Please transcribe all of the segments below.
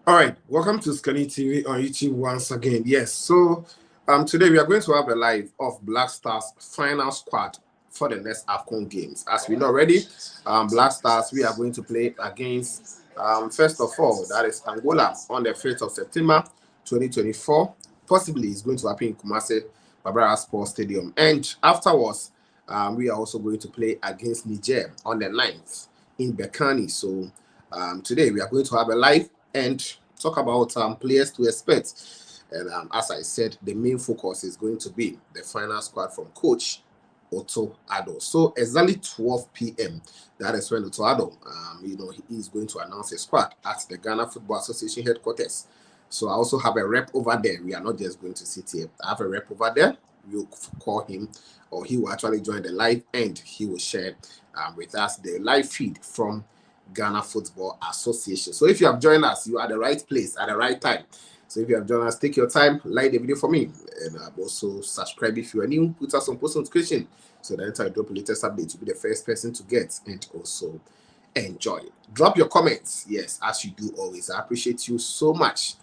All right, welcome to OSIKANI TV on YouTube once again. Yes, so today we are going to have a live of Black Stars final squad for the next AFCON games. As we know already, Black Stars we are going to play against first of all that is Angola on the 5th of September 2024. Possibly it's going to happen in Kumasi Babara Sports Stadium, and afterwards we are also going to play against Niger on the 9th in Bekani. So today we are going to have a live and talk about players to expect. And as I said, the main focus is going to be the final squad from coach Otto Addo. So exactly 12 p.m. That is when Otto Addo, he is going to announce his squad at the Ghana Football Association headquarters. So I also have a rep over there. We are not just going to sit here. I have a rep over there. We'll call him, or he will actually join the live, and he will share with us the live feed from Ghana Football Association. So if you have joined us, you are at the right place at the right time. So if you have joined us, take your time, like the video for me, and also subscribe if you are new. Put us on post notification so that anytime I drop a latest update, you'll be the first person to get and also enjoy. Drop your comments, yes, as you do always. I appreciate you so much.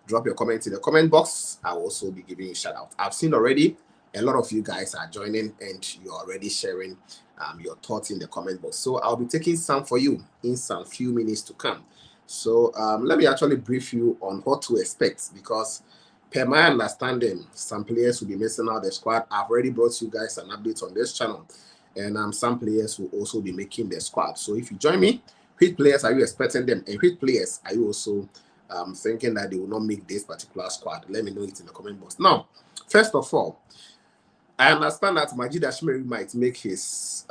Drop your comments in the comment box. I'll also be giving you a shout out. I've seen already a lot of you guys are joining and you're already sharing your thoughts in the comment box. So I'll be taking some for you in some few minutes to come. So let me actually brief you on what to expect, because per my understanding, some players will be missing out the squad. I've already brought you guys an update on this channel, and some players will also be making the squad. So if you join me, which players are you expecting them, and which players are you also thinking that they will not make this particular squad? Let me know it in the comment box. Now, first of all, I understand that Majid Ashmeri might make his,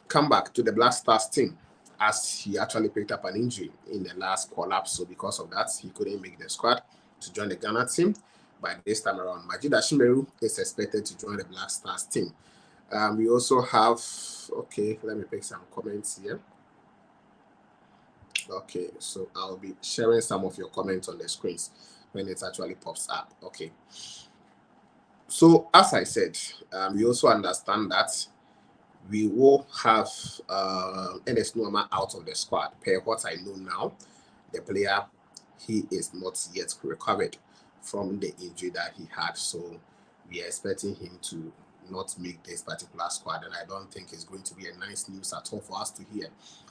comeback to the Black Stars team, as he actually picked up an injury in the last collapse. So because of that, he couldn't make the squad to join the Ghana team. But this time around, Majid Ashimeru is expected to join the Black Stars team. We also have, okay, let me pick some comments here. Okay, so I'll be sharing some of your comments on the screens when it actually pops up. Okay. So as I said, we also understand that we will have NS Nuama out of the squad. Per what I know now, the player, he is not yet recovered from the injury that he had. So we are expecting him to not make this particular squad, and I don't think it's going to be a nice news at all for us to hear.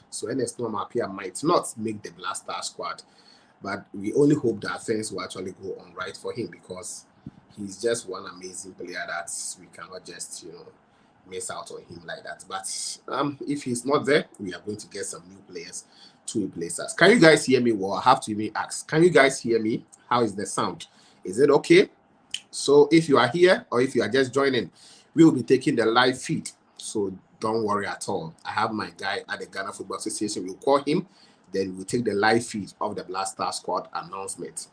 So NS Nuama might not make the Black Star squad, but we only hope that things will actually go on right for him, because he's just one amazing player that we cannot just, miss out on him like that. But if he's not there, we are going to get some new players to replace us. Can you guys hear me? Well, I have to even ask. Can you guys hear me? How is the sound? Is it okay? So if you are here or if you are just joining, we will be taking the live feed. So don't worry at all. I have my guy at the Ghana Football Association. We'll call him. Then we'll take the live feed of the Black Star squad announcement.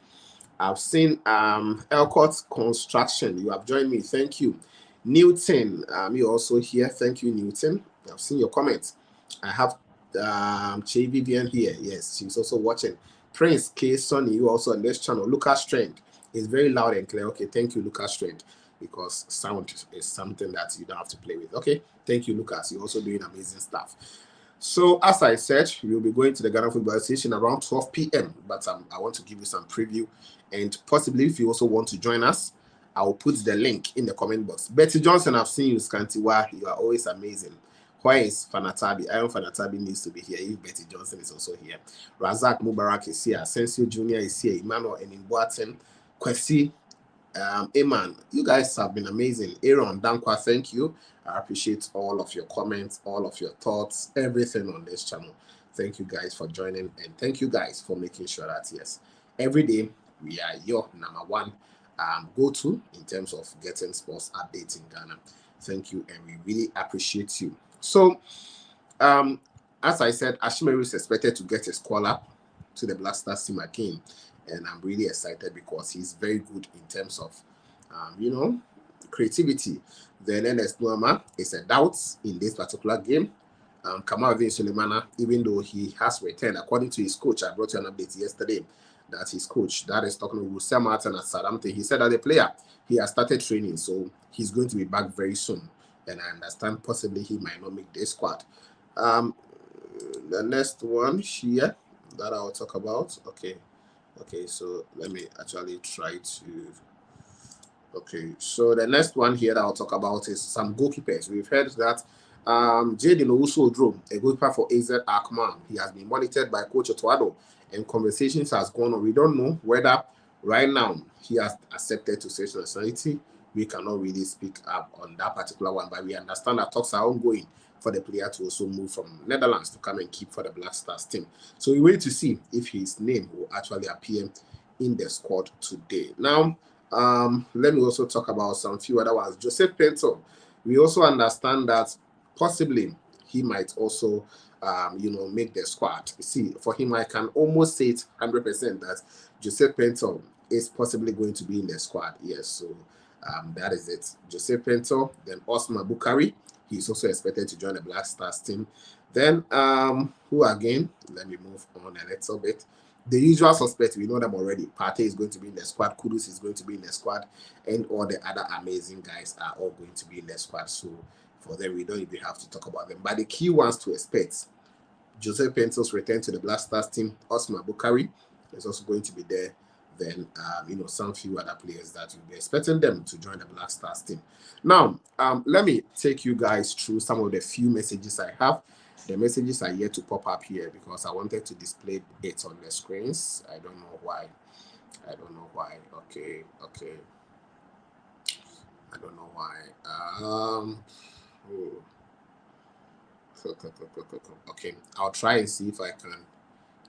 I've seen Elcott Construction. You have joined me. Thank you. Newton, you also here. Thank you, Newton. I've seen your comments. I have Che Vivian here. Yes, she's also watching. Prince K. Sonny, you also on this channel. Lucas Trend is very loud and clear. Okay, thank you, Lucas Trend, because sound is something that you don't have to play with. Okay, thank you, Lucas. You're also doing amazing stuff. So, as I said, we'll be going to the Ghana Football Association around 12 p.m. But I want to give you some preview, and possibly if you also want to join us, I will put the link in the comment box. Betty Johnson, I've seen you, Scantiwa. You are always amazing. Why is Fanatabi? Iron Fanatabi needs to be here if Betty Johnson is also here. Razak Mubarak is here. Sensio Jr. is here. Emmanuel and Imboaten. Kwesi, Eman, you guys have been amazing. Aaron Dankwa, thank you. I appreciate all of your comments, all of your thoughts, everything on this channel. Thank you guys for joining, and thank you guys for making sure that, yes, every day we are your number one go-to in terms of getting sports updates in Ghana. Thank you, and we really appreciate you. So, as I said, Ashimeru is expected to get his call up to the Black Stars team again, and I'm really excited because he's very good in terms of, creativity. Then NS Nuama is a doubt in this particular game. Kamalvin Sulemana, even though he has returned, according to his coach, I brought you an update yesterday that his coach, that is talking to Russell Martin at Southampton, he said that the player, he has started training, so he's going to be back very soon. And I understand possibly he might not make this squad. The next one here that I'll talk about, okay. Okay, so let me actually try to. Okay, so the next one here that I'll talk about is some goalkeepers. We've heard that Jaden Owusu-Oduro, a goalkeeper for AZ Alkmaar, he has been monitored by Coach Otto, and conversations has gone on. We don't know whether right now he has accepted to switch nationality. We cannot really speak up on that particular one, but we understand that talks are ongoing for the player to also move from Netherlands to come and keep for the Black Stars team. So we wait to see if his name will actually appear in the squad today. Now, let me also talk about some few other ones. Joseph Pinto, we also understand that possibly he might also, make the squad. See, for him, I can almost say it 100% that Joseph Pinto is possibly going to be in the squad. Yes, so that is it. Joseph Pinto, then Osman Bukari, he's also expected to join the Black Stars team. Then, who again? Let me move on a little bit. The usual suspects, we know them already. Partey is going to be in the squad. Kudus is going to be in the squad. And all the other amazing guys are all going to be in the squad. So for them, we don't even have to talk about them. But the key ones to expect, Joseph Pinto's return to the Black Stars team. Osman Bukari is also going to be there. Then, some few other players that you'll be expecting them to join the Black Stars team. Now, let me take you guys through some of the few messages I have. The messages are yet to pop up here because I wanted to display it on the screens. I don't know why. Okay. I don't know why. Oh. Okay, I'll try and see if I can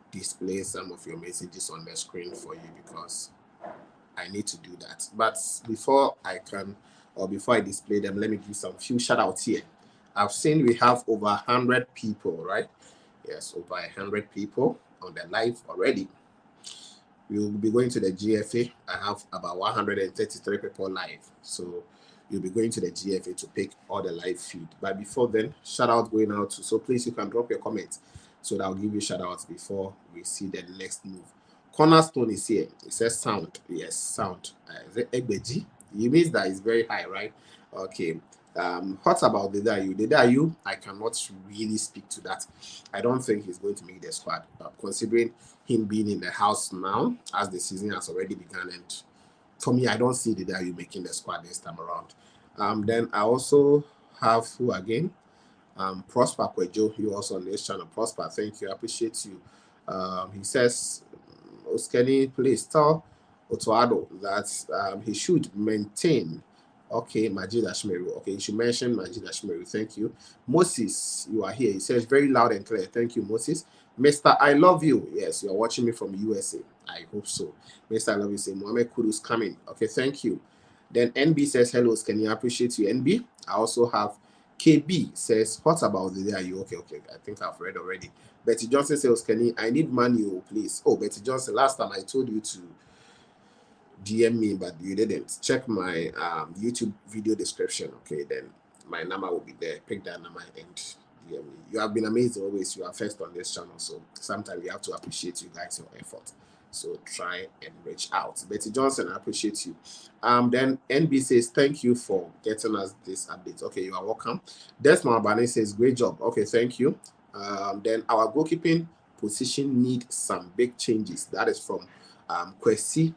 display some of your messages on the screen for you because I need to do that. But before I display them, let me give some few shout outs here. I've seen we have over 100 people, right? Yes, over 100 people on the live already. We will be going to the GFA. I have about 133 people live. So you'll be going to the GFA to pick all the live feed. But before then, shout out going out to. So please, you can drop your comments so that I'll give you shout outs before we see the next move. Cornerstone is here. It says sound. Yes, sound. Is it Egbeji? It means that it's very high, right? Okay. What about Dedayu? Dedayu, I cannot really speak to that. I don't think he's going to make the squad. Considering him being in the house now, as the season has already begun, and for me, I don't see Dedayu making the squad this time around. Then I also have who again? Prosper Kwejo, you also on this channel. Prosper, thank you. I appreciate you. He says, OSIKANI, please tell Otto that he should maintain. Okay, Majid Ashmeru. Okay, you should mention Majid Ashmeru. Thank you. Moses, you are here. He says very loud and clear. Thank you, Moses. Mr. I love you. Yes, you are watching me from USA. I hope so. Mr. I love you. Say Mohamed Kudu's coming. Okay, thank you. Then NB says hello. Can you appreciate you, NB? I also have KB says, what about the day? Are you okay? I think I've read already. Betty Johnson says, I need money, please. Oh, Betty Johnson, last time I told you to DM me, but you didn't. Check my YouTube video description. Okay, then my number will be there. Pick that number and DM me. You have been amazing always. You are first on this channel, so sometimes we have to appreciate you guys, your effort. So try and reach out. Betty Johnson, I appreciate you. Then NB says, thank you for getting us this update. Okay, you are welcome. Desmond Abane says, great job. Okay, thank you. Then our goalkeeping position need some big changes. That is from Kwesi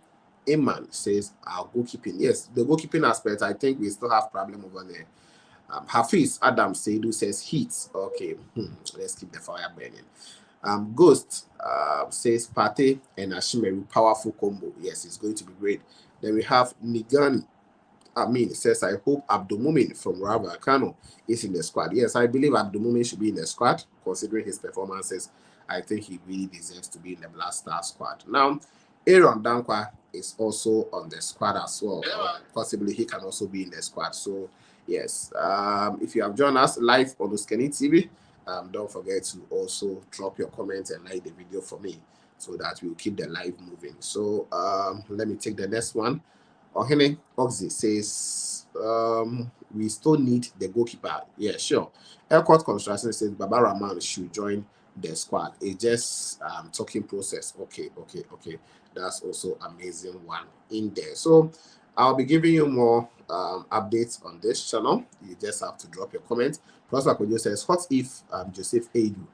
Iman says our goalkeeping. Yes, the goalkeeping aspect, I think we still have problem over there. Hafiz Adam Seidu says heat. Okay, let's keep the fire burning. Ghost says Partey and Ashimeru, powerful combo. Yes, it's going to be great. Then we have Nigani. Says, I hope Abdul from Rabat Kano is in the squad. Yes, I believe Abdul should be in the squad, considering his performances. I think he really deserves to be in the Black Star squad. Now, Aaron Dankwa is also on the squad as well. Possibly he can also be in the squad. So, yes, if you have joined us live on OSIKANI TV, don't forget to also drop your comments and like the video for me so that we'll keep the live moving. So, let me take the next one. Ohene Oxy says, we still need the goalkeeper. Yeah, sure. Airport Construction says Baba Rahman should join the squad. It's just talking process. Okay. That's also amazing one in there. So I'll be giving you more updates on this channel. You just have to drop your comment. Prosper Kojo says, what if Joseph Addo?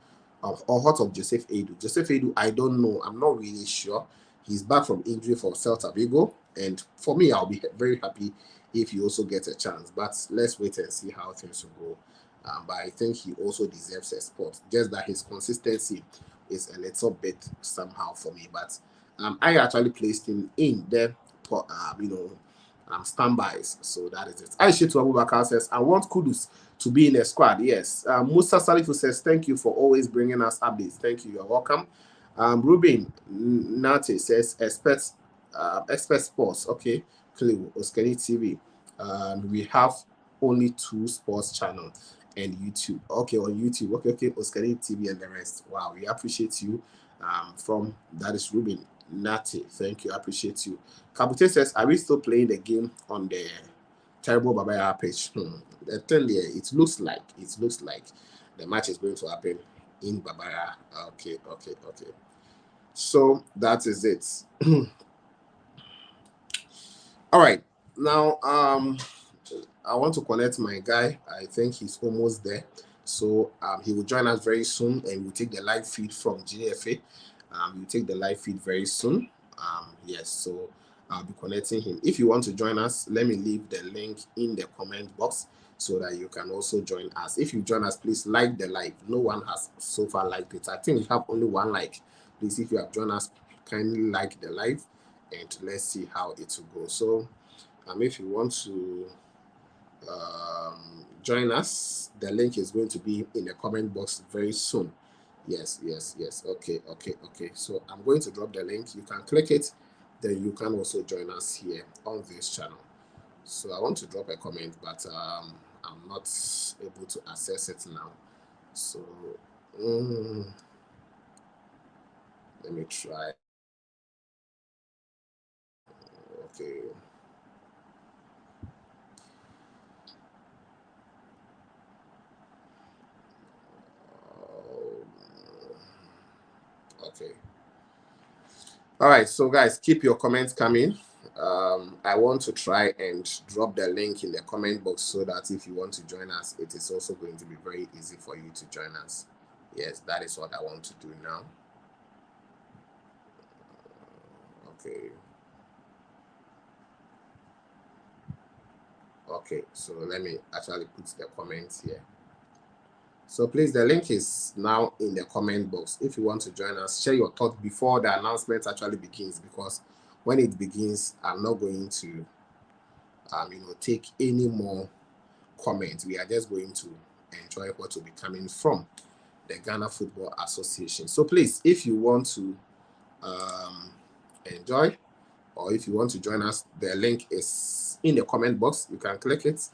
Or what of Joseph Addo? Joseph Addo, I don't know. I'm not really sure. He's back from injury for Celta Vigo, and for me, I'll be very happy if he also gets a chance. But let's wait and see how things will go. But I think he also deserves a spot. Just that his consistency is a little bit somehow for me. But I actually placed him in the standbys. So that is it. Aisha to Abubakar says, I want Kudus to be in the squad. Yes. Musa Salifu says, thank you for always bringing us updates. Thank you. You're welcome. Ruben Nate says, expert sports. Okay. Clue, OSIKANI TV. We have only 2 sports channels and YouTube. Okay, on YouTube. Okay. OSIKANI TV and the rest. Wow, we appreciate you. From that is Ruben Nate. Thank you. I appreciate you. Kabute says, are we still playing the game on the terrible Babaya page? The thing there, it looks like the match is going to happen in Babaya. Okay. So that is it. All right. Now, I want to connect my guy. I think he's almost there. So he will join us very soon, and we'll take the live feed from GFA. We'll take the live feed very soon. Yes, so I'll be connecting him. If you want to join us, let me leave the link in the comment box so that you can also join us. If you join us, please like the live. No one has so far liked it. I think we have only 1 like. Please, if you have joined us, kindly like the live, and let's see how it will go. So if you want to join us, the link is going to be in the comment box very soon. Yes. Okay. So I'm going to drop the link. You can click it, then you can also join us here on this channel. So I want to drop a comment, but I'm not able to access it now. So let me try. Okay. Okay. All right, so guys, keep your comments coming. I want to try and drop the link in the comment box so that if you want to join us, it is also going to be very easy for you to join us. Yes, that is what I want to do now. Okay. Okay, so let me actually put the comments here. So please, the link is now in the comment box. If you want to join us, share your thoughts before the announcement actually begins, because when it begins, I'm not going to take any more comments. We are just going to enjoy what will be coming from the Ghana Football Association. So please, if you want to enjoy, or if you want to join us, the link is in the comment box. You can click it,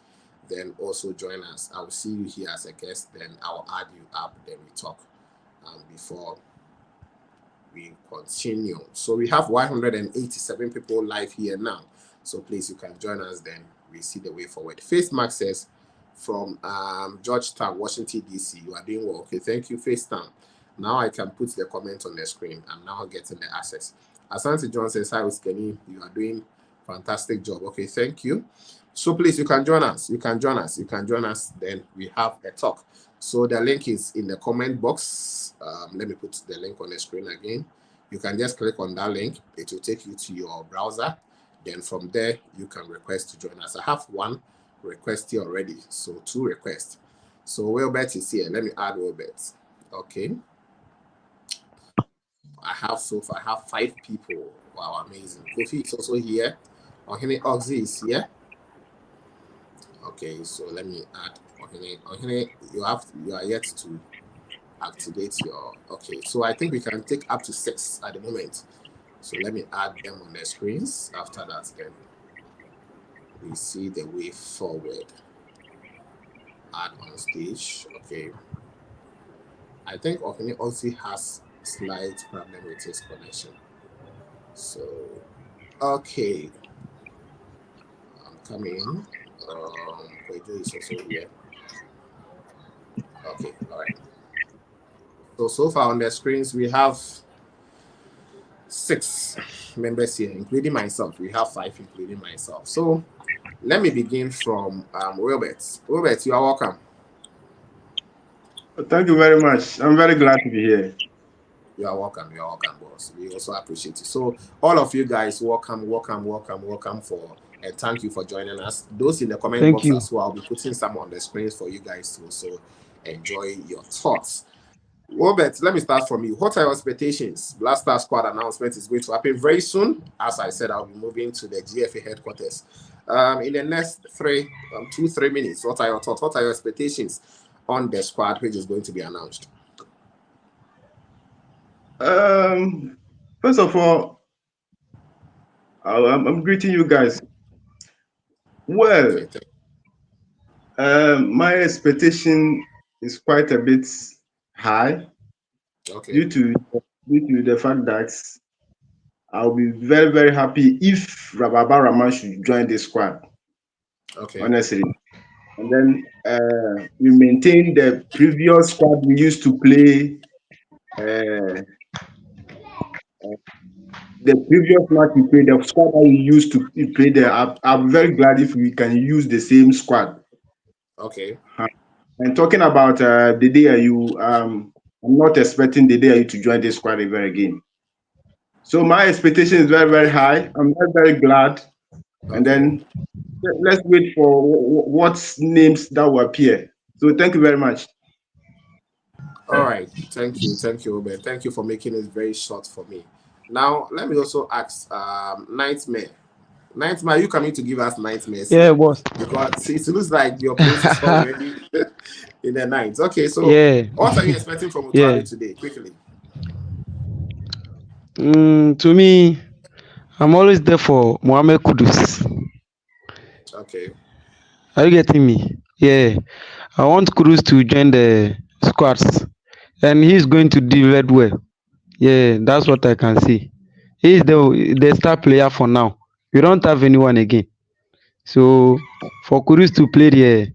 then also join us. I will see you here as a guest, then I'll add you up, then we talk before we continue. So we have 187 people live here now. So please, you can join us, then we see the way forward. Face Mark says, from Georgetown, Washington, D.C., you are doing well. Okay, thank you, FaceTime. Now I can put the comment on the screen. I'm now getting the access. Asante John says, hi, OSIKANI, you are doing fantastic job. Okay, thank you. So please, you can join us. You can join us. Then we have a talk. So the link is in the comment box. Let me put the link on the screen again. You can just click on that link. It will take you to your browser. Then from there, you can request to join us. I have 1 request here already. So 2 requests. So Wilbert is here. Let me add Wilbert. Okay. I have 5 people. Wow, amazing. Kofi is also here. Ohene Oxy is here. Okay, so let me add Ohene. You are yet to activate your. Okay, so I think we can take up to 6 at the moment. So let me add them on the screens. After that, then we see the way forward. Add on stage. Okay. I think Ohene also has slight problem with his connection. So okay. I'm coming. Kwejo is also here. Okay, all right. So far on the screens, we have 6 members here, including myself. We have 5, including myself. So let me begin from Robert. Robert, you are welcome. Thank you very much. I'm very glad to be here. You are welcome. You are welcome, boss. We also appreciate you. So, all of you guys, welcome, welcome, welcome, welcome for and thank you for joining us. Those in the comment Thank box you. as well, I'll be putting some on the screens for you guys to also enjoy your thoughts. Robert, let me start from you. What are your expectations? Black Star Squad announcement is going to happen very soon. As I said, I'll be moving to the GFA headquarters in the next 3 minutes. What are your thoughts? What are your expectations on the squad which is going to be announced? Um, First of all, I'm greeting you guys. Well, Okay, my expectation is quite a bit high okay, due to the fact that I'll be very very happy if Rababa Rahman should join the squad. okay, Honestly, and then we maintain the previous squad we used to play. Uh, the previous match we played, the squad that we used to play there. I'm very glad if we can use the same squad. okay. And talking about the day you, I'm not expecting the day you to join this squad ever again. So my expectation is very, very high. I'm very, very glad. And Okay. then let's wait for what names that will appear. So thank you very much. All right. Thank you, Robert. Thank you for making it very short for me. Now, let me also ask Nightmare. Nightmare, are you coming to give us nightmares Yeah, here? boss. Because it looks like your place is already in the night. Okay, so Yeah, what are you expecting from yeah. Utuado today? Quickly. To me, I'm always there for Mohamed Kudus. Okay. Are you getting me? Yeah. I want Kudus to join the squads, and he's going to do very well. Yeah, that's what I can see. He's the star player for now. We don't have anyone again. So for Kudus to play there,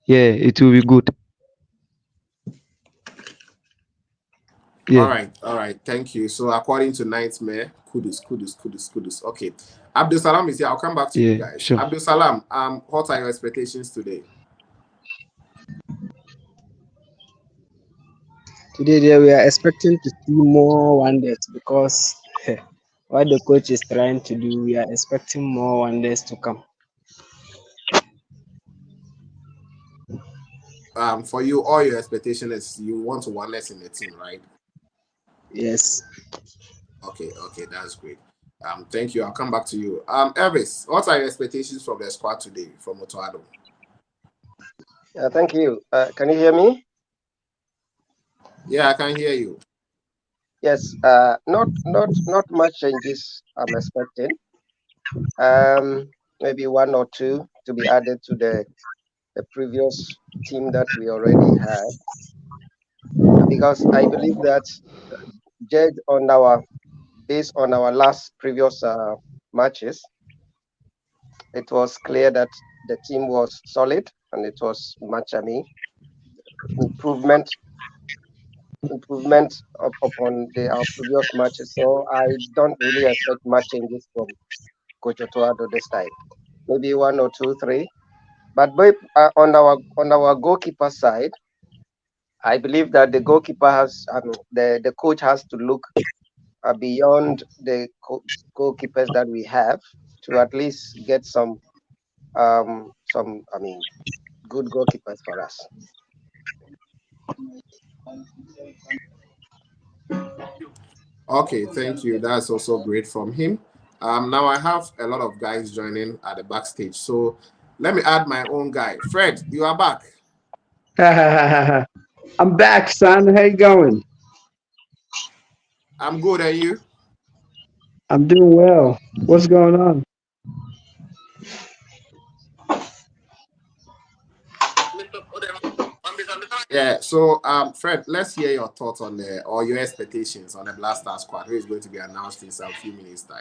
yeah, it will be good. All Yeah, right, all right. Thank you. So according to Nightmare, kudus. Okay. Abdul Salam is here. I'll come back to you yeah, guys. sure. Abdul Salam, what are your expectations today? Today we are expecting to see more wonders because what the coach is trying to do, we are expecting more wonders to come. For you, all your expectation is you want to oneness in the team, right? Yes. Okay, okay, that's great. Thank you. I'll come back to you. Elvis, what are your expectations from the squad today from Otoado? Thank you. Can you hear me? Yeah, I can hear you. Yes. Not much changes I'm expecting. Maybe one or two to be added to the previous team that we already had, because I believe that judge on our based on our last previous matches, it was clear that the team was solid and it was much, improvement upon our previous matches. So I don't really expect much changes from Coach Otoado this time. Maybe one or two, three. But on our goalkeeper side, I believe that the goalkeeper has, the coach has to look beyond the goalkeepers that we have to at least get good goalkeepers for us. Okay, thank you. That's also great from him. Now I have a lot of guys joining at the backstage. So let me add my own guy. Fred, you are back. I'm back, son. How you going? I'm good, and you? I'm doing well. What's going on? Yeah, so Fred, let's hear your thoughts on the or your expectations on the Blaster squad, who is going to be announced in some few minutes time.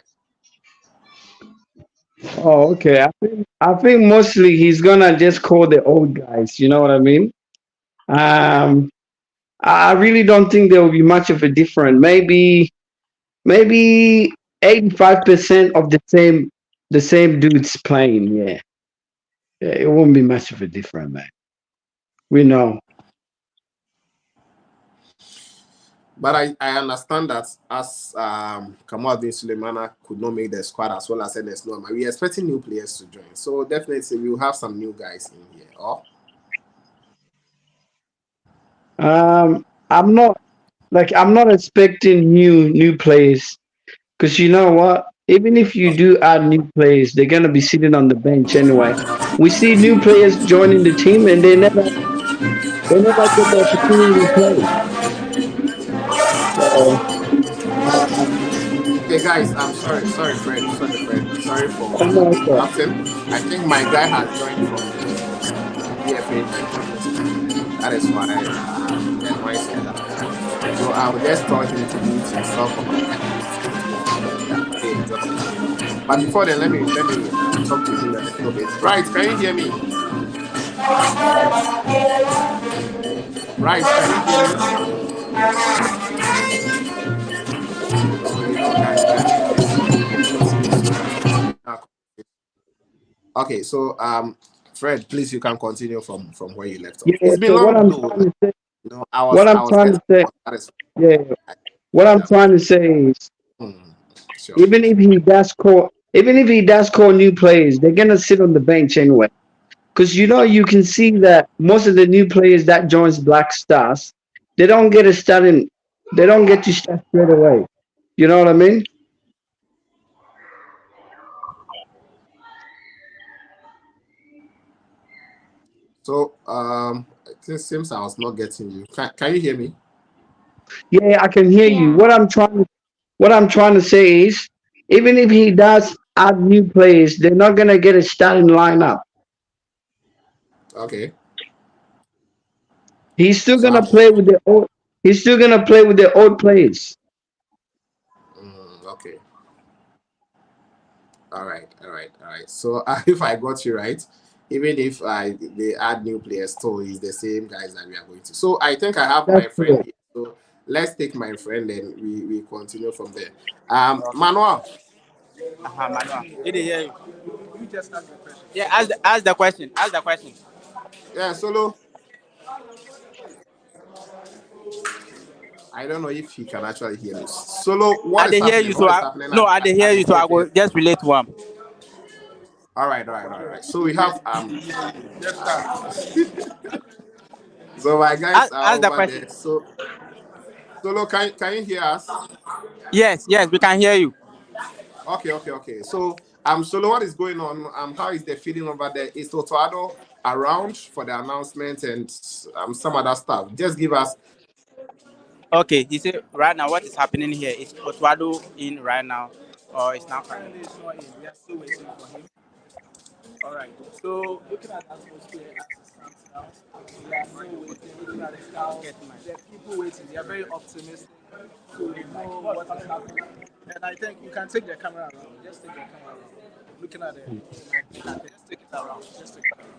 Oh, okay. I think mostly he's gonna just call the old guys. You know what I mean? Um, I really don't think there will be much of a difference. Maybe 85% of the same dudes playing. Yeah, yeah. It won't be much of a difference, man. We know. But I understand that as Kamal Sulemana could not make the squad as well as NS Norma, we are expecting new players to join. So definitely we will have some new guys in here. Oh? I'm not expecting new players because you know what? Even if you do add new players, they're gonna be sitting on the bench anyway. We see new players joining the team and they never get the opportunity to play. So um, Okay, guys, I'm sorry, sorry for I'm also interrupting. I think my guy has joined from the DFA team. That is why the noise is happening. So I will just tell him to mute himself or continue from there. Yeah, they enjoy the game. But before then, let me talk to him a little bit. Right, can you hear me? Right, can you hear me? So guys, let me mute him so that we can okay, so Fred, please you can continue from where you left off. yeah. It's been So what long I'm though. trying to say, I was getting that is yeah, what I'm yeah. trying to say is Sure. even if he does call new players, they're gonna sit on the bench anyway. Because you can see that most of the new players that joins Black Stars, they don't get a starting, they don't get to start straight away. You know what I mean? So it seems I was not getting you. Can you hear me? Yeah, I can hear you. What I'm trying to say is, even if he does add new players, they're not gonna get a starting lineup. Okay. He's still So gonna play with the old. He's still gonna play with the old players. okay. All right. So if I got you right, even if they add new players, still is the same guys that we are going to. So I think I have That's my friend correct. here. So let's take my friend and we continue from there. Okay. Manuel. Manuel. Did he hear you? Yeah, ask the question. Ask the question. Yeah, Solo. I don't know if he can actually hear me. Solo, what I is did hear happening? you, What so is I happening no, I did hear at the you, so I DFA? will just relate to him. All right. So we have so my guys are Ask the over question. there. So Solo, can you hear us? Yes, we can hear you. Okay. So Solo, what is going on? How is the feeling over there? Is Otto around for the announcement and some other stuff? Just give us. Okay, he said right now what is happening here is Oswaldo in right now, or it's not coming. Currently, it's not in. We are still waiting for him. All right. So, looking at the atmosphere as it stands now, we are still waiting. Looking at the crowd, the people waiting. They are very optimistic to know what is happening. And I think you can take the camera around. Just take the camera around. Looking at it, just take it around. Just take it around.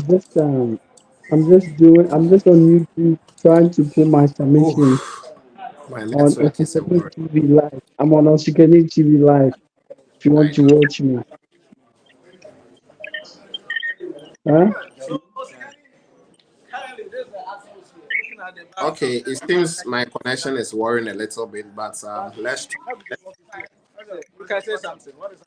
Let's go. I'm just I'm just on YouTube trying to put my submission Oh, my on network is a Osikani worry. TV Live. I'm on Osikani TV Live if you want I to know. watch me. Huh? Currently, there's the atmosphere. Looking at the Okay, background, it seems my connection is worrying a little bit, but let's try. you can say something. What is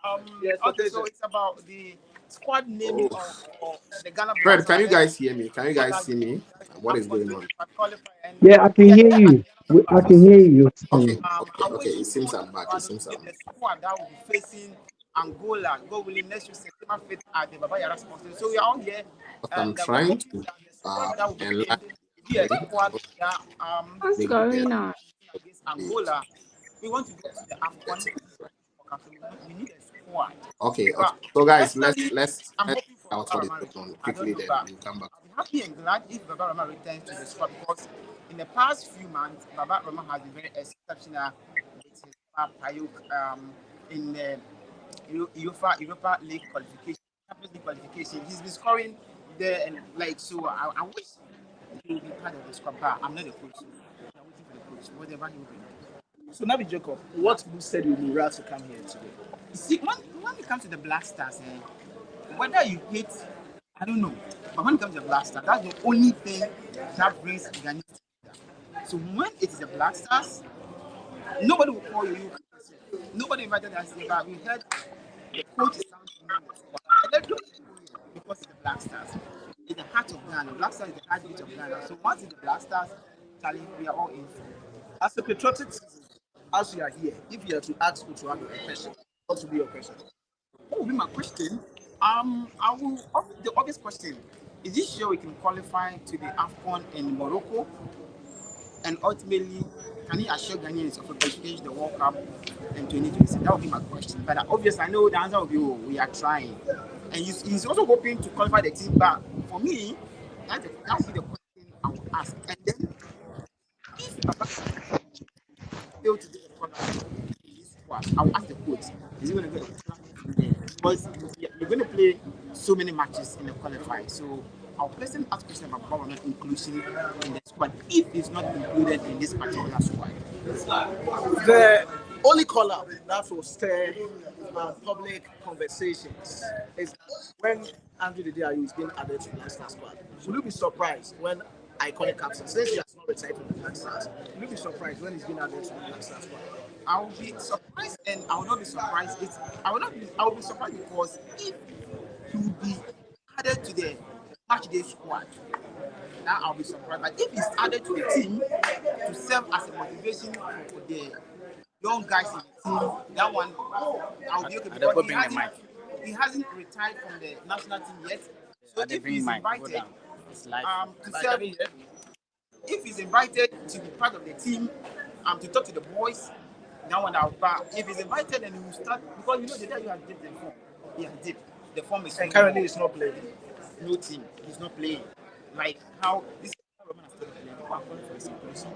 yes, Okay, so it's about the squad naming Oh, of the Ghana Black Fred, Stars. can you Then guys hear me? Can you what guys has see been me? What is AFCON going on? 2025 qualifier. And Yeah, I can yes, hear as you. the Ghana Black I Stars, can hear you. Okay, are It waiting seems for I'm back. It Otto to seems name I'm. the squad that will be facing Angola, God willing, next week, September 5th at the Baba Yara Sports Stadium. So we are all here, But I'm and we're trying hoping to that the squad that will be enlarge named will be a it. I squad hope that What's maybe the going on? against Angola. We want to go to the AFCON. better. So we need a squad. Okay. But So guys, personally, I'm let's hoping for find out Baba what is Rama going on I don't quickly. know, Then but we'll come back. I'll be happy and glad if Baba Rama returns to the squad because in the past few months, Baba Rama has been very exceptional with his in the Europa League qualification, Champions League qualification. He's been scoring there and like so. I wish he will be part of the squad, but I'm not a coach. So I'm waiting for the coach, whatever he will bring. So, Nabi Jacob, what boosted your morale to come here today? You see, when it comes to the Black Stars, whether you hate I don't know. But when it comes to the Black Stars, that's the only thing that brings Ghanaians together. So when it is the Black Stars, nobody will call you. Nobody invited us here, but we heard the coach is sounding in the squad. And everybody because it's the Black Stars. It's the heart of Ghana. Black Stars is the heartbeat of Ghana. So once it's the Black Stars, Charlie, we are all in for it. As a patriotic citizen, as you are here, if you are to ask Otto a question, what would be your question? What will be my question? I will. The obvious question is: this year we can qualify to the AFCON in Morocco, and ultimately, can he assure Ghanaians of a participation in the World Cup in 2026? That would be my question. But obviously, I know the answer will be, oh, we are trying, and he's also hoping to qualify the team. But for me, that would be the question I will ask. And then, if Papa fail to get a product in this squad, I will ask the coach, is he going to get a product there? Because you're going to play so many matches in the qualifying. So I'll personally ask question about government inclusion in the squad if it's not included in this particular squad. The only call out that will stir public conversations is when Andrew Didiayu is being added to the Black Stars squad. Will you be surprised when iconic captain, since he has not retired from the Black Stars, will you be surprised when he's being added to the Black Stars squad? I will be surprised, and I will not be surprised. I will be surprised because if he will be added to the match day squad, now I'll be surprised. But if he's added to the team to serve as a motivation for the young guys in the team, that one I'll be okay because he hasn't retired from the national team yet. So if he's invited to serve, if he's invited to be part of the team, to talk to the boys, that one I'll back. If he's invited, then he will start because you know the day you have dipped the form. He has dipped. The form is and currently he's not playing. No team. He's not playing. Like how this Roman has started playing. People are calling for his inclusion.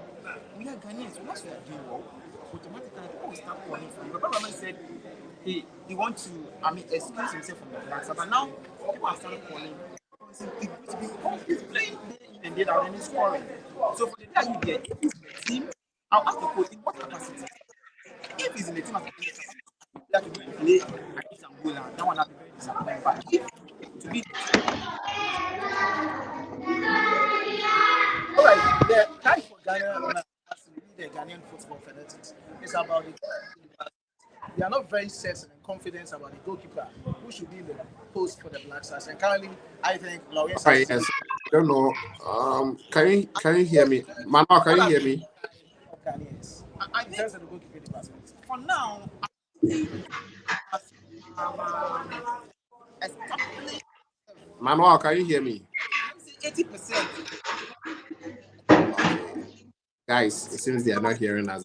We are Ghanaians. Once we are doing well, automatically people will start calling for him. But Roman said he wants to excuse himself from the Black Stars. But now people are starting calling. He's playing day in and day out and he's scoring. So for the day you get, if he's in the team, I'll ask the coach in what capacity. If he's in the team as a player, that will be play against Angola. That one will be very disappointing. But if to be All right, the time for Ghana now has to be the Ghanaian football fanatics. It's about the they are not very certain and confident about the goalkeeper who should be in the post for the Black Stars. And currently, I think Lawrence Hi, yes. I don't know. Can you hear me? Manuel, can you hear me? Ghanaians. I In terms of the goalkeeping department. for now, established Manuel, can you hear me? 80%. Okay. Guys, it seems they are not hearing us.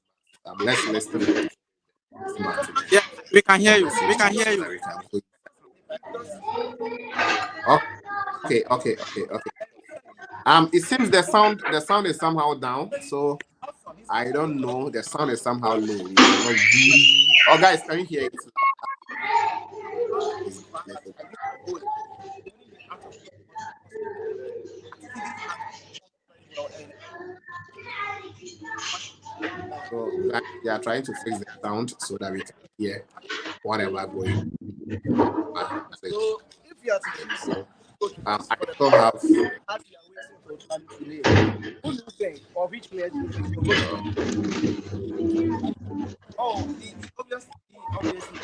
Let's listen. Yeah, we can hear you. We can hear you. Okay. It seems the sound is somehow down, so I don't know. The sound is somehow low. We cannot really. Oh, guys, can you hear it? So guys, they are trying to fix the sound so that we can hear whatever going on. So if you are to choose I still have. as you are waiting for time to leave, who do you think or which players do you think will Oh, the obviously,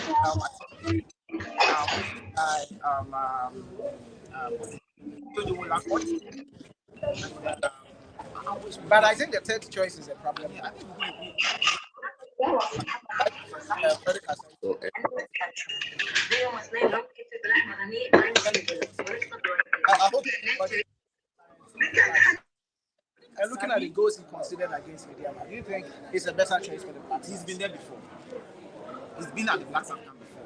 but I think the third choice is a problem. I think So, I hope and looking at the goals he considered against Media, do you think it's a better choice for the Blacks? he's been there before. He's been at the Black Stars camp before.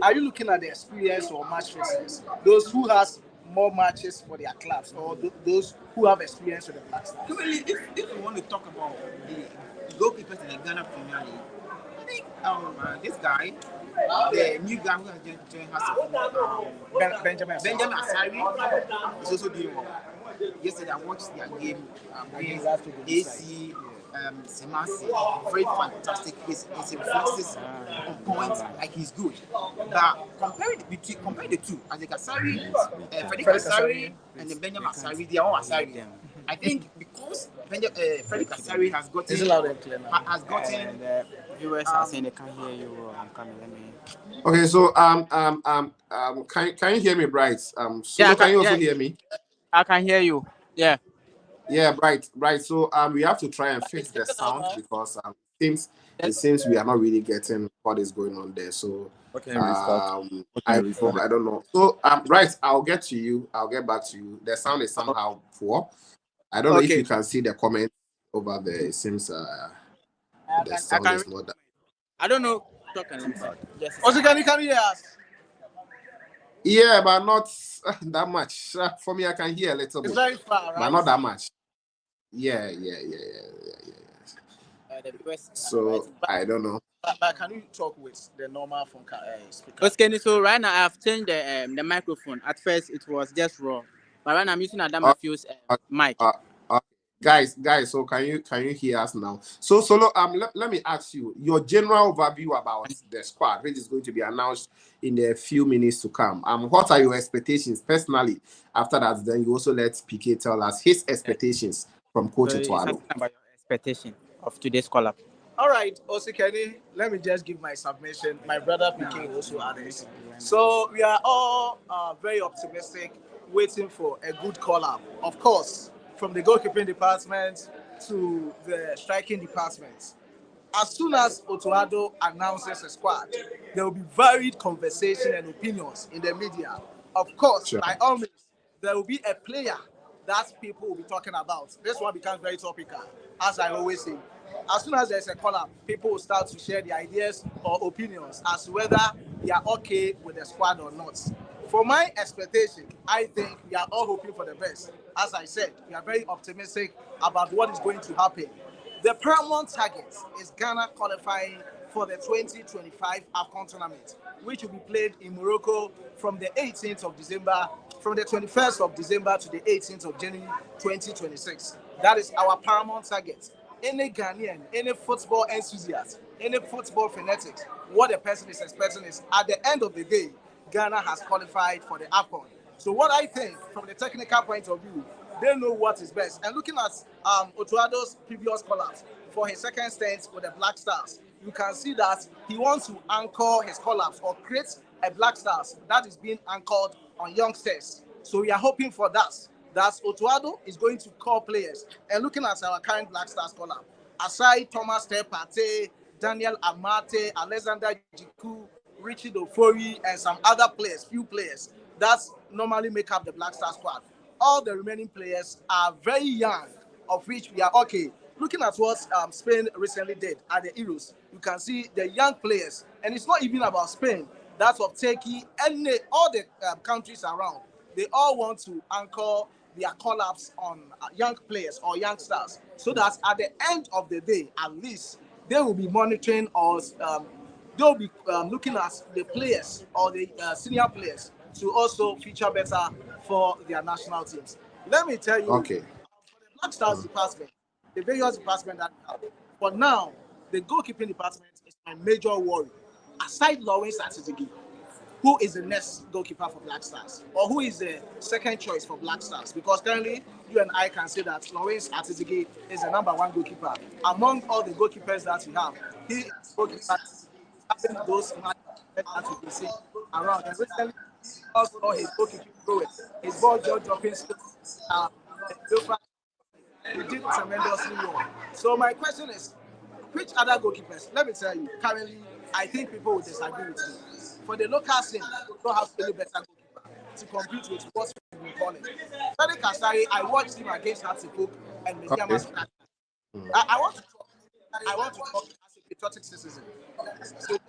Are you looking at the experience or match fitness? Those who has more matches for their clubs or those who have experience with the Black Stars? Currently, if we want to talk about the goalkeepers in the Ghana Premier League, I think this guy, the new guy who has joined us, Benjamin Asari, is also doing well. Yesterday I watched their game against AC. Semasi, very fantastic. His reflexes on point, like he's good. But compare the two, as the Kasari, Freddie Kasari and the Benjamin Asari, they are all Asari. I think because Freddie Kasari has gotten Is it loud and clear now? has gotten The viewers are saying they can't hear you. I'm coming. Let me. Okay, so can you hear me, Bright? Yeah, Solo, can you also yeah, hear me? I can hear you. Yeah. Yeah, right. So we have to try and fix the sound because it seems we are not really getting what is going on there. So I don't know. So right, I'll get to you. I'll get back to you. The sound is somehow poor. I don't know if Okay. you can see the comment over there. It seems the sound is not that. I don't know. Talk and let me see. Yes. OSIKANI, can you hear us? Yeah, but not that much. For me, I can hear a little It's bit, very far, but right? not that much. Yeah. The viewers So I don't know. But can you talk with the normal phone speaker? Okay, so right now I've changed the microphone. At first it was just raw, but right now I'm using Adama Fuse mic. Guys, so can you hear us now? So Solo, let me ask you your general overview about the squad, which is going to be announced in a few minutes to come. What are your expectations personally? After that, then you also let PK tell us his expectations from Coach So it's Otto. something about your expectation of today's call up. All right, OSIKANI, let me just give my submission. My brother PK also added. So we are all very optimistic, waiting for a good call up. Of course, from the goalkeeping department to the striking department. As soon as Otto announces a squad, there will be varied conversation and opinions in the media. Of course, Sure. by all means, there will be a player that people will be talking about. This one becomes very topical, as I always say. As soon as there's a call-up, people will start to share their ideas or opinions as to whether they are okay with the squad or not. For my expectation, I think we are all hoping for the best. As I said, we are very optimistic about what is going to happen. The paramount target is Ghana qualifying for the 2025 AFCON tournament, which will be played in Morocco from the 18th of December, from the 21st of December to the 18th of January 2026. That is our paramount target. Any Ghanaian, any football enthusiast, any football fanatic, what the person is expecting is at the end of the day, Ghana has qualified for the AFCON. So what I think from the technical point of view, they know what is best. And looking at Otuado's previous call-ups for his second stint with the Black Stars, you can see that he wants to anchor his call-ups or create a Black Stars that is being anchored on youngsters. So we are hoping for that. That Otuado is going to call players. And looking at our current Black Stars call-up, aside Thomas Tepate, Daniel Amate, Alexander Jiku, Richard Ofori, and some other players, few players that normally make up the Black Star squad. All the remaining players are very young, of which we are okay. Looking at what Spain recently did at the Euros, you can see the young players, and it's not even about Spain. That's of Turkey and all the countries around. They all want to anchor their call-ups on young players or youngsters, so that at the end of the day, at least they will be monitoring us. They'll be looking at the players or the senior players to also feature better for their national teams. Let me tell you, Okay. for the Black Stars department, the various department that we have, for now, the goalkeeping department is my major worry. Aside Lawrence Atizigi, who is the next goalkeeper for Black Stars, or who is the second choice for Black Stars? Because currently, you and I can say that Lawrence Atizigi is the number one goalkeeper among all the goalkeepers that we have. He is goalkeeper having those matches that we can see around. And recently, also his goalkeeping prowess, his ball jaw dropping skills. He did tremendously well. So my question is, which other goalkeepers? Let me tell you, currently, I think people will disagree with me. For the local scene, we don't have any better goalkeeper to compete with what we've been calling. Freddy Kasari, I watched him against Hatzikuk and Mediamas. Okay. I want to talk. I want to talk as a patriotic citizen. So just listen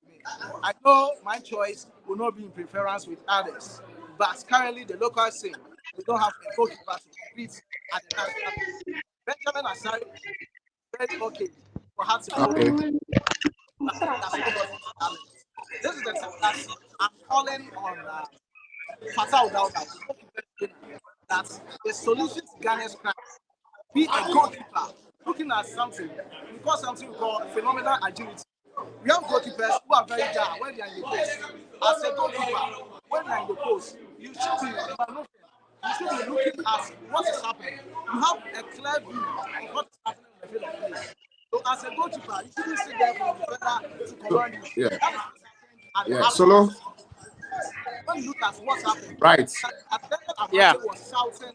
to me. I know my choice will not be in preference with others, but currently the local scene, we don't have a goalkeeper to compete at the national level. Benjamin Asari, very okay for Hatzikuk. Okay. This is the time that I'm calling on Fatah Udauda that the solution to Ghana's crime be a goalkeeper looking at something, we call something we call phenomenal agility. We have goalkeepers who are very down when they are in the post. As a goalkeeper, when they are in the post, you should be maneuvering. You should be looking at what is happening. You have a clear view of what is happening on the field of play. So as a goalkeeper, you shouldn't sit there for the defender to So, command you. yeah, That is what happened at the yeah. half Solo, time. When you look at what's happening, right. Yeah. Abrante was shouting.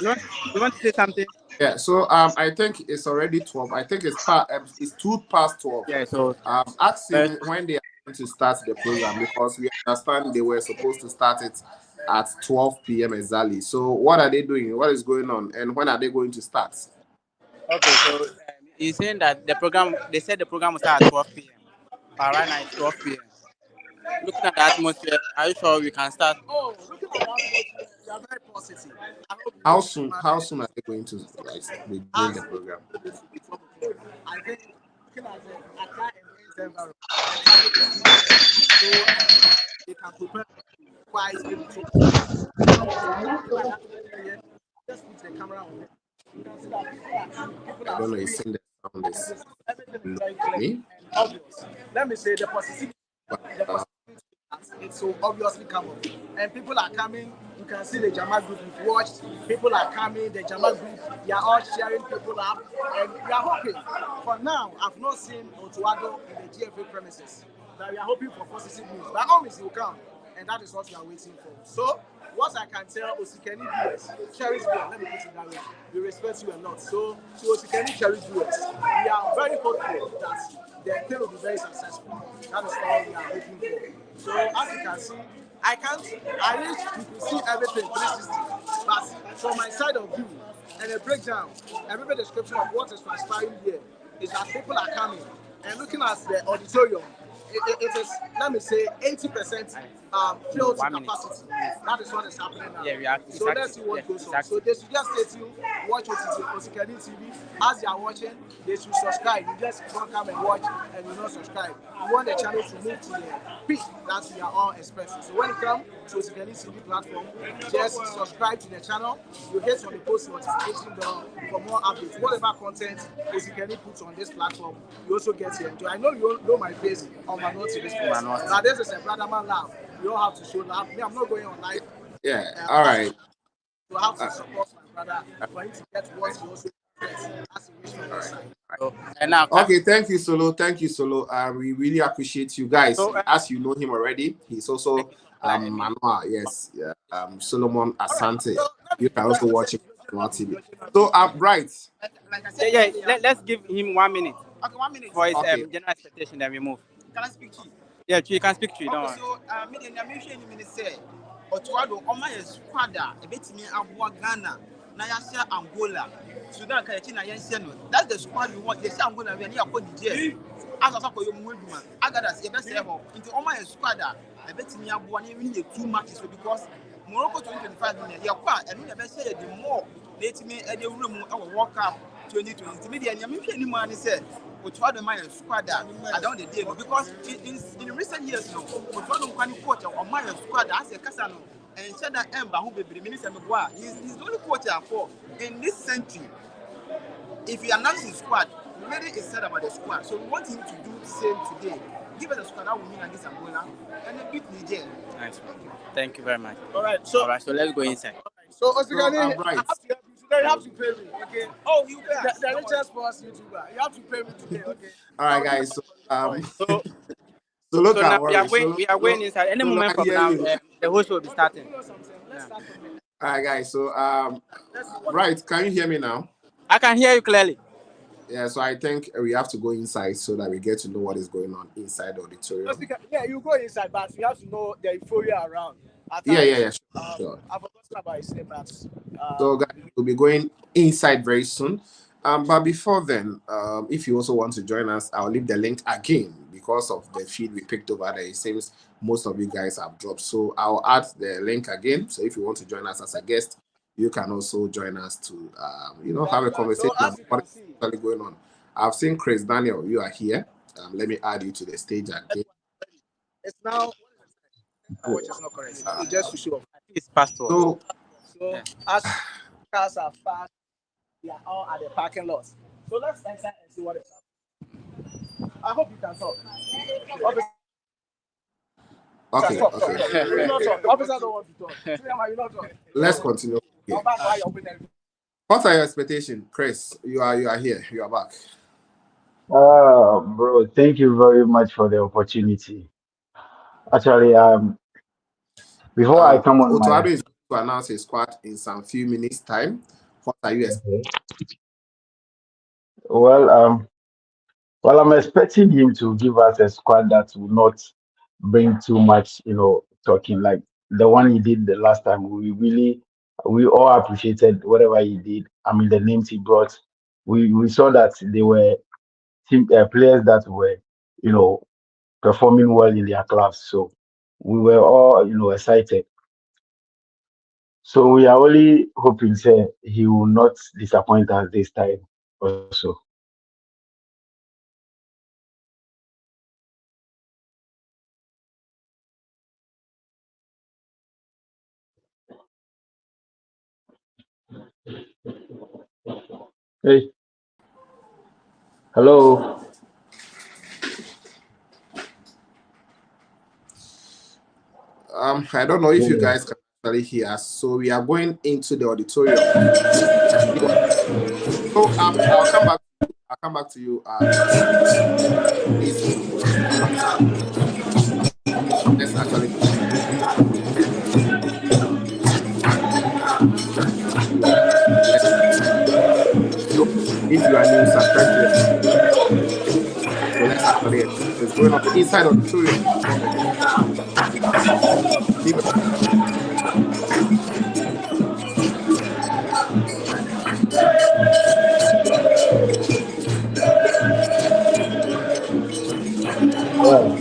You want to say something? Yeah, so I think it's already 12. I think it's 2 past 12. Yeah. So Ask first, him when they are going to start the program because we understand they were supposed to start it at 12 p.m. exactly. So what are they doing? What is going on? And when are they going to start? okay. So he's saying that the program. They said the program will start at 12 p.m. But right now it's 12 p.m. Looking at the atmosphere, are you sure we can start? Oh, looking at that atmosphere, you are very positive. I hope you How don't soon? mind. How soon are they going to like begin the As program? I think looking at the Accra and environment, the traffic is not so they can prepare quite maybe 2 hours. Just put the camera on it. You can see that people I are don't know. sleeping. It's saying the sound is Everything is low very to clear me, and obvious. Let me say the positivity. but The possibility it's so obviously come up. And people are coming. You can see the Jama group we've watched. People are coming. The Jama group, they are all sharing people up. And we are hoping. For now, I've not seen Otuado in the GFA premises. But we are hoping for positive news. By all means, he will come. And that is what we are waiting for. So, what I can tell OSIKANI viewers, cherish viewers, let me put it that way. We respect you a lot. So, to OSIKANI cherish viewers, we are very hopeful that the thing will be very successful. That is all we are hoping for. So, as you can see, I wish you could see everything 360. But from my side of view, and a breakdown, a vivid description of what is transpiring here is that people are coming and looking at the auditorium. It is, let me say, 80% filled to 1 minute. capacity. That is what is happening now. Yeah, we are So let's see what goes on. So they should just stay tuned, watch OSIKANI TV. As they are watching, they should subscribe. You just don't come and watch and you not subscribe. You want the channel to move to the peak that we are all expecting. So when you come to OSIKANI TV platform, just subscribe to the channel. You hit on the post notification bell for more updates. Whatever content OSIKANI puts on this platform, you also get here. I know you know my face on my notes to this place. Now this is a brother man love. We all have to show love. Me, I'm not going on live. yeah. All right. You have to support my brother for him to get what he also gets. That's the wish from All your right. side. So, and now, Okay, thank you, Solo. Thank you, Solo. We really appreciate you guys. So, As you know him already, he's also Manoa. Yes, yeah. Solomon Asante. You can also watch him on TV. So right. Like I said, let's give him 1 minute okay, 1 minute. for his Okay. general expectation. Then we move. Can I speak to you? Yeah, you can speak to you. Don't Okay, worry. so me the name you mean say Otuado Oma is squad a betimi aboa Ghana na ya share Angola. Sudan ka yachi na yen share no. That's the squad we want. They say Angola we na akọ Niger. As of for you mu aduma. Agadas e be say ho. Into Oma is squad a betimi aboa na win 2 matches because Morocco 2025 na ya kwa enu na be share the more letimi e dey wura mu e World Cup 2020. Me the nyame hwe ni man say Otuado my squad I don't the day because in recent years no Otuado kwani coach on my squad as a kasa no and said that Emba who be minister Mboa he's the only coach for in this century. If he announces his squad, really is said about the squad. So we want him to do the same today. Give us a squad that will win against Angola and then beat Niger. Nice. Thank you very much. All right, so let's go inside. So OSIKANI, right. I have to help you today. You have to pay me, okay? Oh, you pay us. The richest sports YouTuber. You have to pay me today, okay? All right, guys. So So, Solo so can now worry. we are going inside. Any Solo, moment I from hear now, you. the host will be starting. You know something? Let's start from here. All right, guys. So Let's see what right. Can you hear me now? I can hear you clearly. Yeah. So I think we have to go inside so that we get to know what is going on inside the auditorium. Yeah, you go inside, but you have to know the euphoria around. At Yeah. times, Sure. I've forgotten about his name, but So guys, we'll be going inside very soon. But before then, if you also want to join us, I'll leave the link again because of the feed we picked over there. It seems most of you guys have dropped. So I'll add the link again. So if you want to join us as a guest, you can also join us to have a conversation so as about you what can is see, actually going on. I've seen Chris Daniel, you are here. Let me add you to the stage again. it's now which is not correct. It's just to show off. It's past 12. So So as Cars are fast. They are all at the parking lot. So let's enter and see what is happening. I hope you can talk. Officer, Okay, stop. okay. You not talk. Officer don't want to talk. You not talk. Let's continue. Come back while you're opening. What are your expectations, Chris? You are here. You are back. Bro, thank you very much for the opportunity. Actually, before I come on Otto my, Addo is going to announce his squad in some few minutes' time. What are you expecting? okay. Well, I'm expecting him to give us a squad that will not bring too much, talking like the one he did the last time. We all appreciated whatever he did. I mean, the names he brought. We saw that they were players that were, you know, performing well in their clubs. So we were all, excited. So we are only hoping, say, he will not disappoint us this time also. Hey, hello. I don't know if you Yeah. guys can actually hear us. So we are going into the auditorium. So I'll come back. I'll come back to you. Please come back. Let's actually. So if you are new, subscribe to the. So let's actually. It's going on inside auditorium. Leave it. Yeah.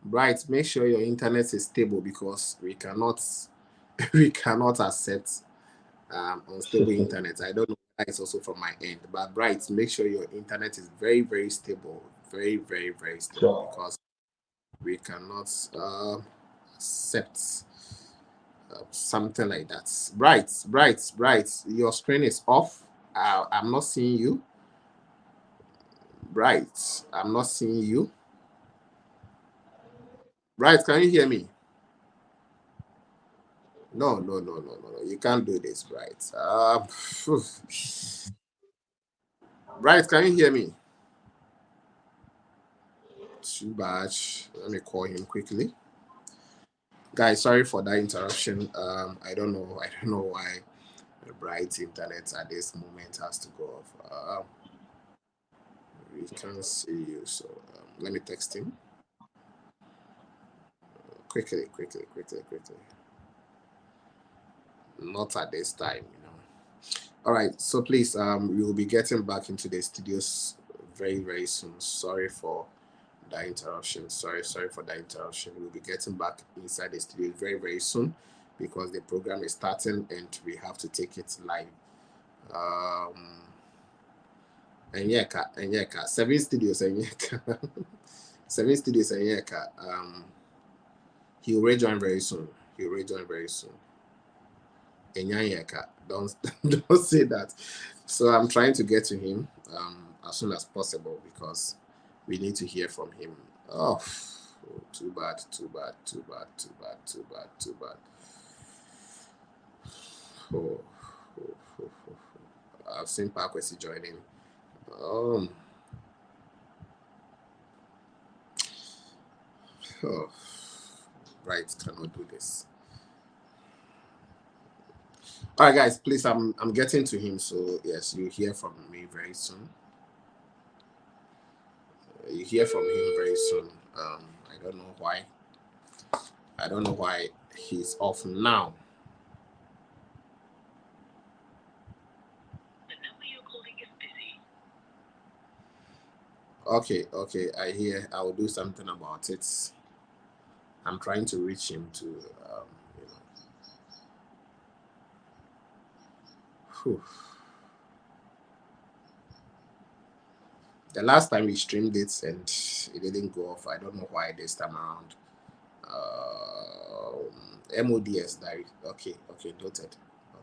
Right. Make sure your internet is stable because we cannot we cannot accept unstable internet. I don't know whether it's also from my end, but right, make sure your internet is very, very stable, very, very, very stable So, because we cannot accept something like that. Bright. Your screen is off. I'm not seeing you. Bright, I'm not seeing you. Bright, can you hear me? No. You can't do this, Bright. Bright, can you hear me? Too bad. Let me call him quickly. Guys, sorry for that interruption. I don't know why the Bright internet at this moment has to go off. We can't see you, so let me text him quickly. Not at this time. All right, so please, we will be getting back into the studios very, very soon. Sorry for that interruption. Sorry for that interruption. We'll be getting back inside the studio very, very soon because the program is starting and we have to take it live. Enyeka, 7 studios, Enyeka. 7 studios, Enyeka. He'll rejoin very soon. Enyeka, don't don't say that. So I'm trying to get to him as soon as possible because we need to hear from him. Oh, too bad. Oh, I've seen Parkwesi joining. Oh, right, cannot do this. All right, guys, please, I'm getting to him, so yes, you hear from me very soon. You hear from him very soon. I don't know why. I don't know why he's off now. Okay, I hear. I will do something about it. I'm trying to reach him to, you know. Whew. The last time we streamed it and it didn't go off. I don't know why this time around. MODS diary. Okay, noted.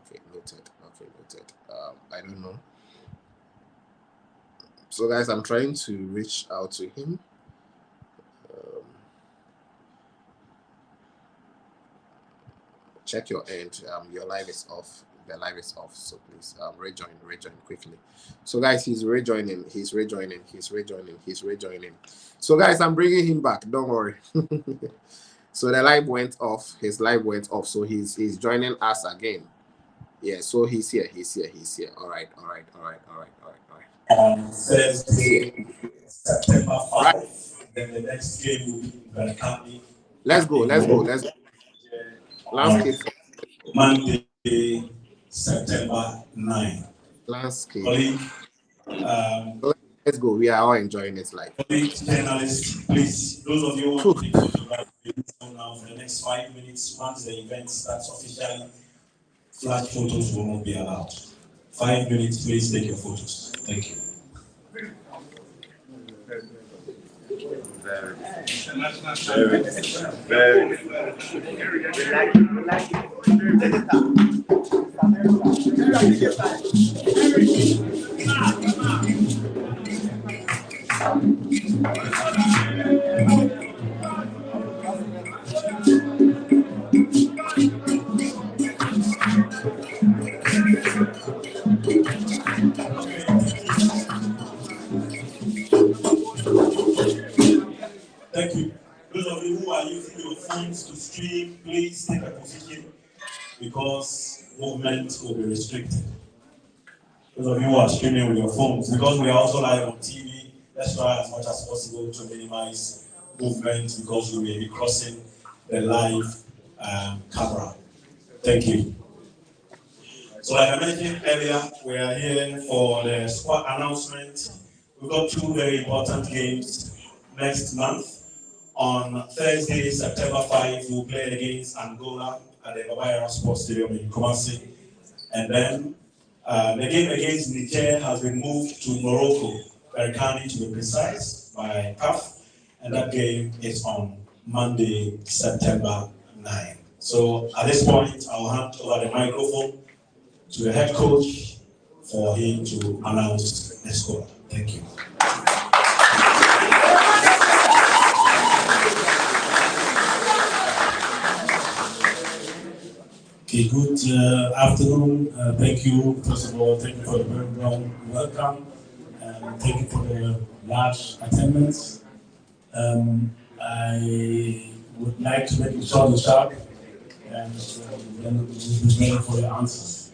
Okay, noted. I don't know. So guys, I'm trying to reach out to him. Check your end. Your live is off. The live is off, so please rejoin quickly. So guys, he's rejoining. So guys, I'm bringing him back. Don't worry. So the live went off. His live went off. So he's joining us again. Yeah. So he's here. All right. Thursday, September 5. Right. Then the next game will be Ghanaian. Let's go. Landscape. Monday, September 9. Landscape. Let's go. We are all enjoying it live. Panelists, please, those of you who want to take photographs now for the next 5 minutes, once the event starts officially, flash photos will not be allowed. 5 minutes, please take your photos. Thank you. Very. We like Thank you. Those of you who are using your phones to stream, please take a position because movement will be restricted. Those of you who are streaming with your phones, because we are also live on TV, let's try as much as possible to minimize movement because we may be crossing the live camera. Thank you. So like I mentioned earlier, we are here for the squad announcement. We've got 2 very important games next month. On Thursday, September 5, we'll play against Angola at the Babayara Sports Stadium in Kumasi. And then the game against Niger has been moved to Morocco, Berkane to be precise, by CAF. And that game is on Monday, September 9. So at this point, I'll hand over the microphone to the head coach for him to announce the score. Thank you. Okay, good afternoon. Thank you, first of all, thank you for the very warm welcome. Thank you for the large attendance. I would like to make it short and sharp, and then we'll be ready for your answers.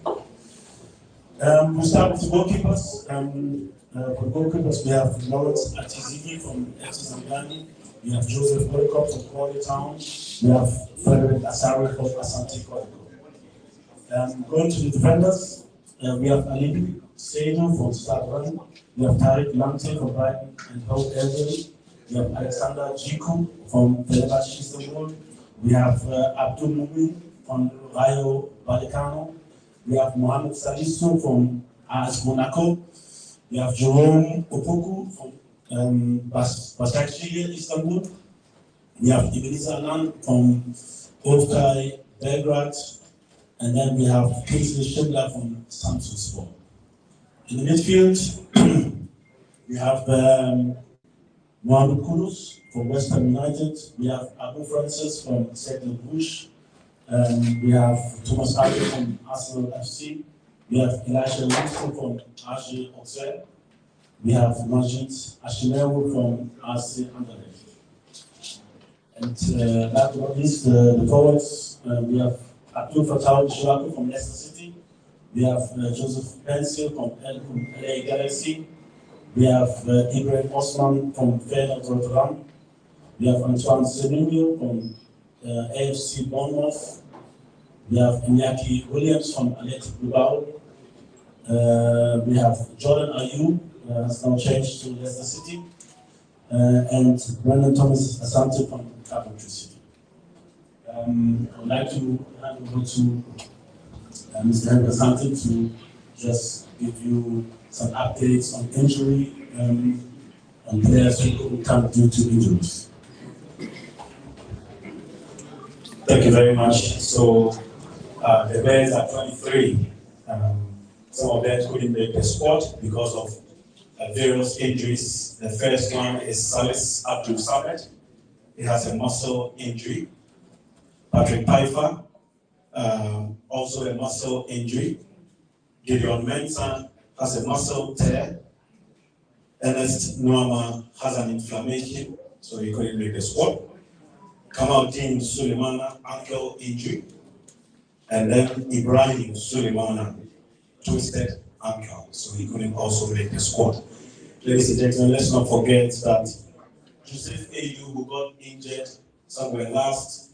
We'll start with the goalkeepers. For the goalkeepers, we have Lawrence Atizigi from FC Zangani. We have Joseph Boycott from Quality Town. We have Frederick Asari from Asante Kotoko. Going to the defenders, we have Ali Seydu from Stade Rennes. We have Tariq Lamte from Brighton and Hove Albion. We have Alexander Jiku from Fenerbahce Istanbul. We have Abdul Mumin from Rayo Vallecano. We have Mohamed Salisu from AS Monaco. We have Jerome Opoku from Başakşehir Istanbul. We have Ebenezer Anan from Ovkai Belgrade. And then we have Kingsley Schindler from Samsung Sport. In the midfield, we have Mohamed Kudus from West Ham United. We have Abu Francis from Cercle Bruges. We have Thomas Addo from Arsenal FC. We have Elisha Winston from RG Auxerre. We have Majid Ashimewu from RC Anderlecht. And last but not least, the forwards, we have Abdul Fattah Shiraku from Leicester City. We have Joseph Pencil from LA Galaxy. We have Ibrahim Osman from Feyenoord Rotterdam. We have Antoine Semenyo from AFC Bournemouth. We have Iñaki Williams from Athletic Bilbao. We have Jordan Ayew, has now changed to Leicester City. And Brandon Thomas Asante from Coventry City. I would like to hand over to Mr. Henry Asante to just give you some updates on injury and players who come due to injuries. Thank you very much. So the Bears are 23. Some of them couldn't make the squad because of various injuries. The first one is Salis Abdul Samed. He has a muscle injury. Patrick Pfeiffer, also a muscle injury. Gideon Mensah has a muscle tear. Ernest Nuama has an inflammation, so he couldn't make the squad. Kamaldeen Sulemana, ankle injury. And then Ibrahim Sulemana, twisted ankle, so he couldn't also make the squad. Ladies and gentlemen, let's not forget that Joseph Ayu, who got injured somewhere last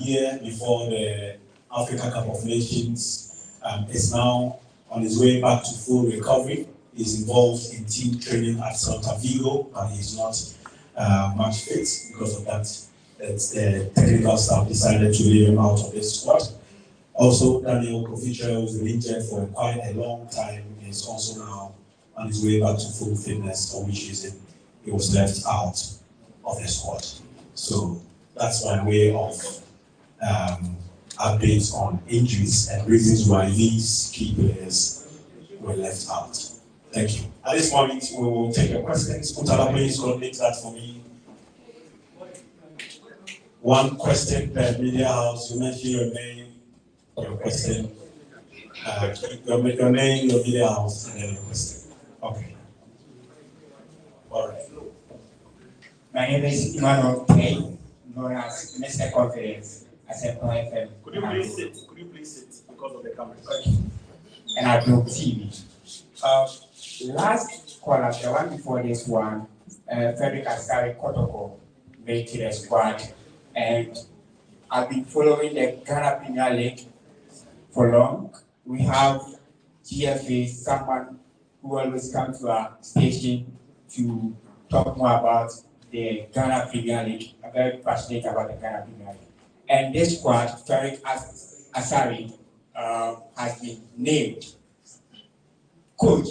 year before the Africa Cup of Nations, is now on his way back to full recovery. He's involved in team training at Celta Vigo, but he's not match fit because of that. The technical staff decided to leave him out of the squad. Also, Daniel Koficha, who's been injured for quite a long time, is also now on his way back to full fitness, for which reason he was left out of the squad. So that's my way of updates on injuries and reasons why these key players were left out. Thank you. At this moment, we will take your questions. Utala, please coordinate that for me. One question per media house. You mention your name, your question. Your name, your media house, and then your question. Okay. All right. My name is Emmanuel K, known as Mr. Confidence. I said FM. Could you please sit? Could you please sit because of the camera? Okay. And I do TV. Last quarter, the one before this one, Frederick Asari Kotoko made to the squad, and I've been following the Ghana Premier League for long. We have GFA, someone who always comes to our station to talk more about the Ghana Premier League. I'm very passionate about the Ghana Premier League. And this squad, Frederick Asari, has been named. Coach,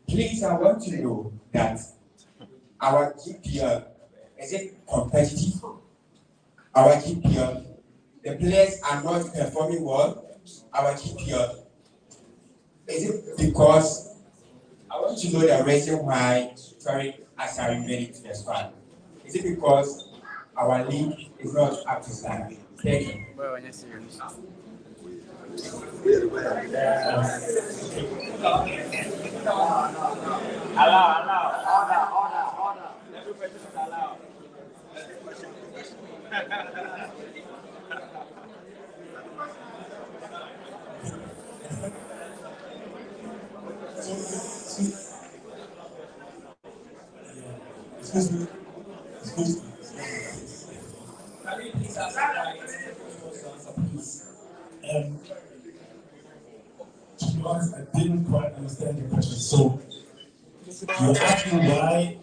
please, I want to know that our GPL, is it competitive? Our GPL, the players are not performing well. Our GPL, is it because, I want to know the reason why Frederick Asari made it to the squad. Is it because our league is not up to standard? Thank you. Order. Every person is allowed. Excuse me. To be honest, I didn't quite understand your question. So you're asking why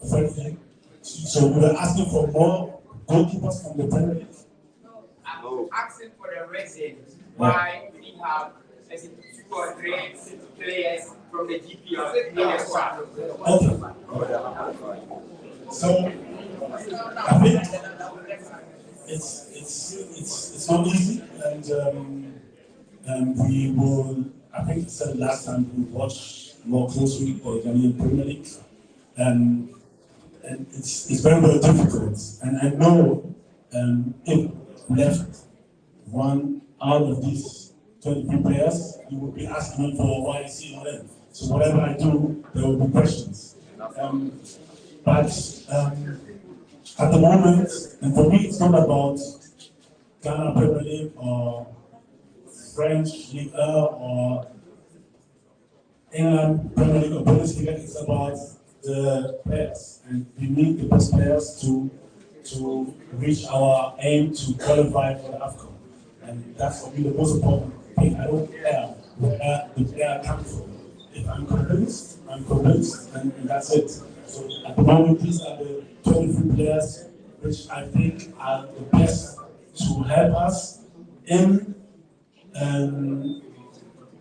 Frederick? So we're asking for more goalkeepers from the Premier League? I'm asking for the reason why we didn't have 2 or 3 players from the GPL in the squad. Okay. So I think it's not easy, and we will. I think I said last time we watch more closely the Ghanaian Premier League, and it's very, very difficult. And I know if left one out of these 23 players, you will be asking me for why is he not in. So whatever I do, there will be questions. But at the moment, and for me, it's not about Ghana Premier League or French Ligue 1 or England Premier League or Bundesliga. It's about the players, and we need the best players to reach our aim to qualify for the AFCON. And that's for me the most important thing. I don't care where the player comes from. If I'm convinced, and that's it. So at the moment, these are the 23 players which I think are the best to help us in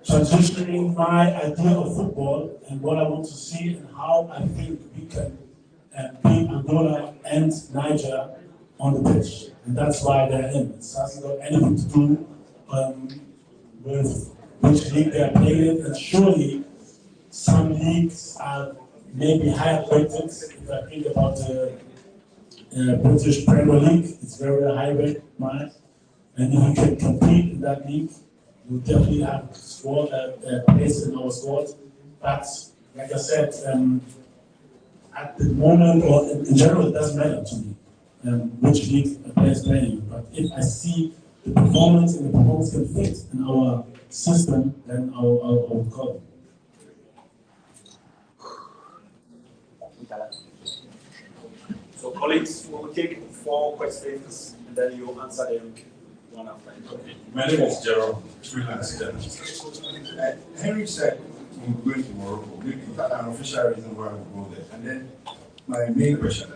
transitioning my idea of football and what I want to see and how I think we can beat Angola and Niger on the pitch. And that's why they're in. It hasn't got anything to do with which league they're playing in. And surely some leagues are maybe higher rated. If I think about the British Premier League, it's very high rated, and if you can compete in that league, you definitely have squad place in our squad. But like I said, at the moment or in general, it doesn't matter to me which league a player is playing. But if I see the performance and the performance can fit in our system, then I'll call it. So colleagues, we'll take 4 questions and then you answer them one after another. My name is Gerald, freelance journalist. Henry said we're going to Morocco. Maybe that's an official reason why we go there. And then my main question,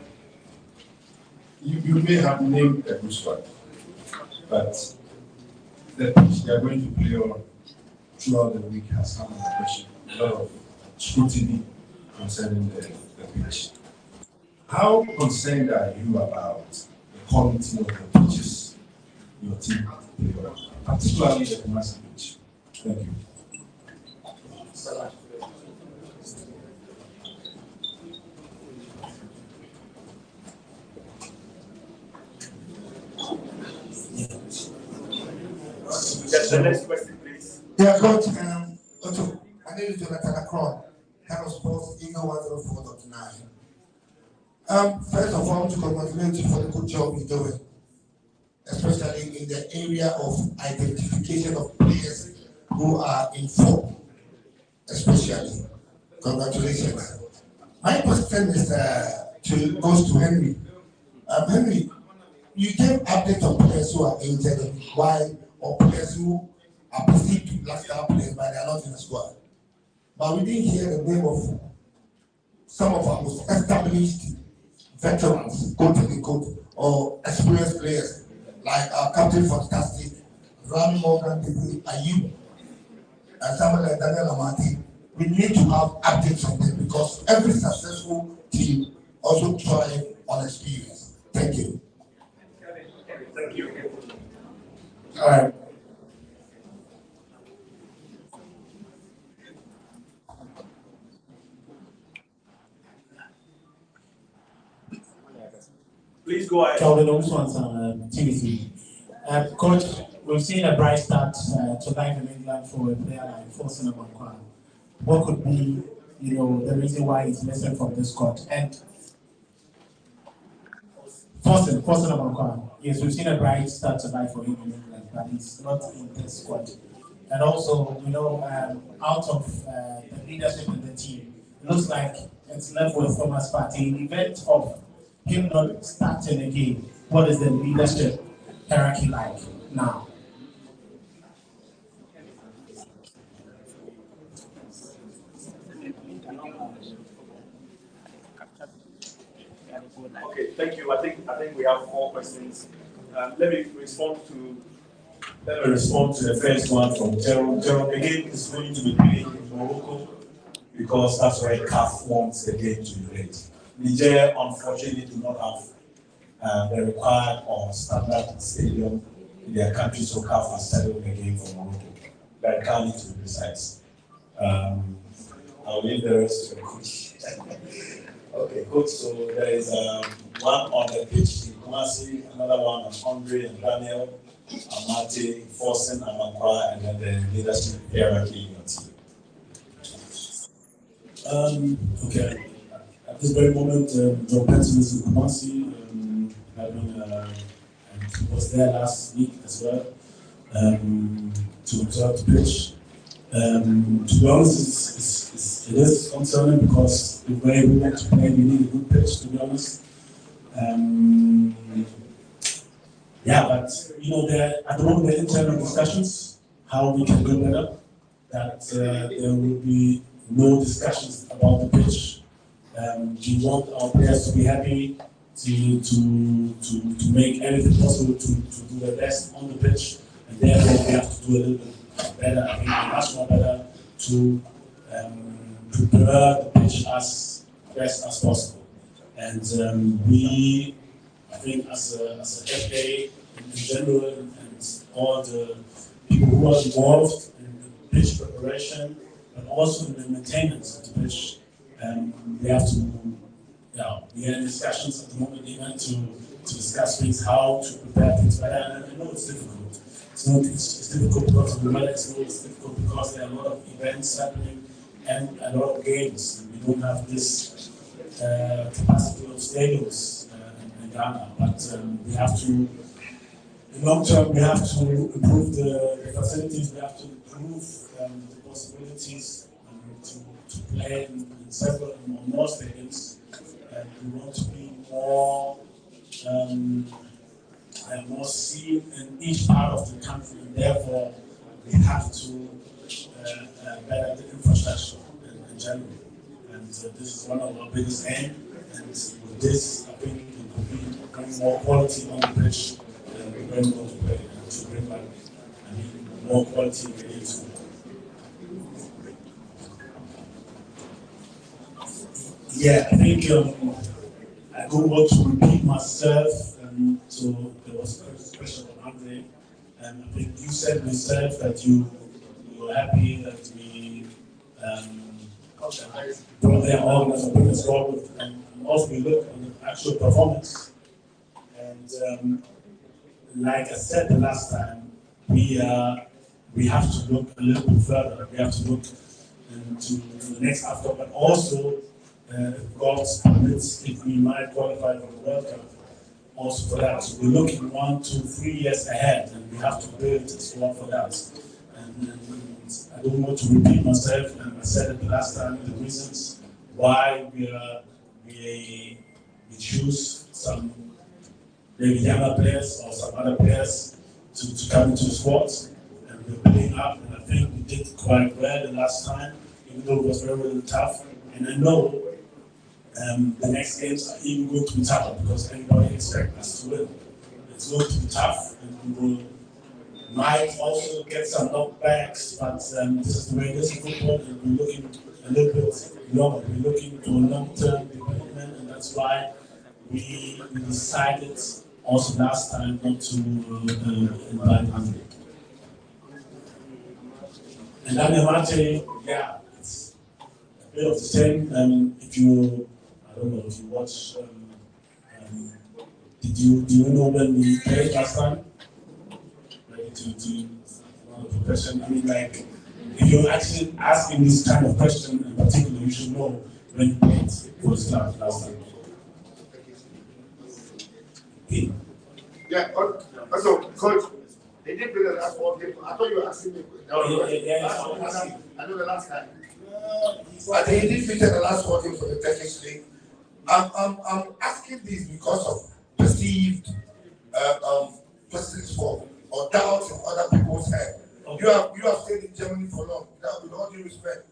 you may have named a good squad, but the pitch they are going to play on throughout the week has come under question. A lot of scrutiny concerning the pitch. How concerned are you about the quality of the pitches your team play on, particularly the Kumasi pitch? Thank you. The next question, please. Yeah, Coach. Otto, my name is Jonathan Akron, head of sports, Eagle 104.9. First of all, I want to congratulate you for the good job you're doing, especially in the area of identification of players who are in form, especially. Congratulations. My question is goes to Henry. Henry, you gave updates on players who are injured and why, or players who are perceived to be black-star players, but they are not in the squad. But we didn't hear the name of some of our most established veterans, or experienced players, like our captain for Star State, Rami Morgan, Ayub, and someone like Daniel Amati. We need to have updates on them because every successful team also thrives on experience. Thank you. Thank you. All right. Please go ahead. Calvin Olson's on TV3. Coach, we've seen a bright start to life in England for a player like Forsen Amankwa. What could be, the reason why he's missing from this squad? And Forsen Amankwa, yes, we've seen a bright start to life for him in England, but he's not in this squad. And also, out of the leadership in the team, it looks like it's left with Thomas Partey. In the event of him not starting again, what is the leadership hierarchy like now? Okay, thank you. I think we have 4 questions. Let me respond to the first one from Gerald. Gerald, again, is going to be playing in Morocco because that's where CAF wants the game to be played. Niger, unfortunately, do not have the required or standard stadium in their country, so CAF has settled the game for Morocco. Berkane, to be precise. I'll leave the rest to the coach. Okay, coach, so there is one on the pitch in Kumasi, another one on Andre and Daniel, Amati, Forsen, Amankwa, and then the leadership hierarchy in your team. Okay. At this very moment, John Benson is in Kumasi. He was there last week as well to observe the pitch. To be honest, it is concerning because the way we want to play, we need a good pitch, to be honest. Yeah, but you know, at the moment, there are internal discussions how we can do better. That there will be no discussions about the pitch. We want our players to be happy, to make everything possible to do their best on the pitch, and therefore we have to do a little bit better. I think much more better to prepare the pitch as best as possible. And I think as a FA in general, and all the people who are involved in the pitch preparation, but also in the maintenance of the pitch, we have to, we are in discussions at the moment even to discuss things, how to prepare things better. And I know it's difficult. It's difficult because of the weather. It's difficult because there are a lot of events happening and a lot of games. And we don't have this capacity of stadiums in Ghana, but we have to, in long term, we have to improve the facilities. We have to improve the possibilities to play in several or more stadiums. We want to be more seen in each part of the country, and therefore we have to better the infrastructure in general. And this is one of our biggest aims. And with this, I think we could bring more quality on the pitch and we're going to play and to bring back more quality in the game. Yeah, I think I don't want to repeat myself. So there was a question from Andre, and I think you said yourself that you were happy that we brought them on as a business squad, and also we look at the actual performance. And like I said the last time, we have to look a little bit further. We have to look into the next after, but also if God permits, if we might qualify for the World Cup, also for that. So we're looking 1, 2, 3 years ahead, and we have to build a squad for that. And I don't want to repeat myself, and I said it the last time, the reasons why we choose some maybe younger players or some other players to come into the squad. And we're building up, and I think we did quite well the last time, even though it was very, very tough. And I know the next games are even going to be tougher because everybody expects us to win. It's going to be tough, and we might also get some knockbacks, but this is the way it is in football, and we're looking a little bit longer. We're looking to a long-term development, and that's why we decided also last time not to invite Andre. And then Mate, yeah, it's a bit of the same. If you, I don't know if you watch, do you know when we played last time? Like to question. I mean, like, if you're actually asking this kind of question in particular, you should know when you played for the start last time. Okay. Yeah, also, coach, they did play the last 4 games. I thought you were asking me. I know the last time. I think he did feature the last 4 games for the Turkish League. I'm asking this because of perceived persistence for or doubts in other people's head. Okay. You have stayed in Germany for long. With all due respect,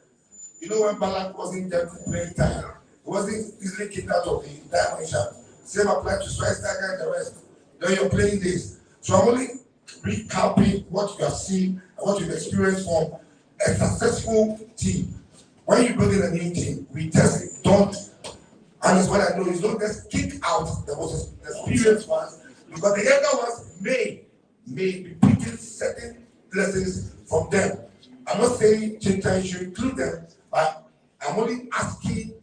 you know when Balak was in Germany playing time, he wasn't easily kicked out of the dimension. Same applies to Schweinsteiger and the rest. Then you're playing this. So I'm only recapping what you have seen and what you've experienced from a successful team. When you're building a new team, we just don't, and it's what I know, is don't just kick out the most experienced ones, because the younger ones may be picking certain lessons from them. I'm not saying Chinta, you should include them, but I'm only asking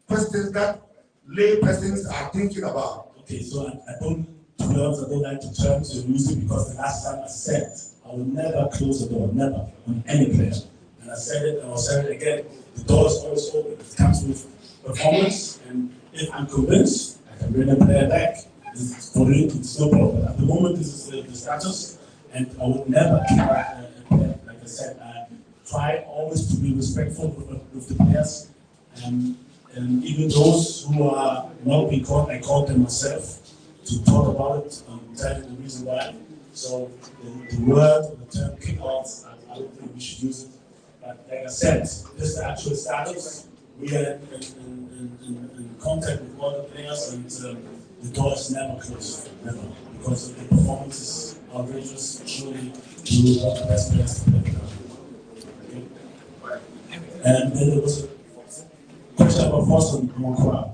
questions that lay persons are thinking about. Okay, so I don't, to be honest, I don't like to turn to music because the last time I said I will never close the door, never, on any player. And I said it and I'll say it again, the door is always open. It comes with performance, and if I'm convinced, I can bring a player back. For me, it's no problem. At the moment, this is the status, and I would never keep back a player. Like I said, try always to be respectful with the players. And even those who are not being caught, I called them myself to talk about it and tell them the reason why. So the word, the term kick-outs, I don't think we should use it. But like I said, this is the actual status. We are in contact with all the players, and the door is never closed, never. Because the performance is outrageous, truly, we want the best players to play. Okay? And then there was a question about Boston Mokwa.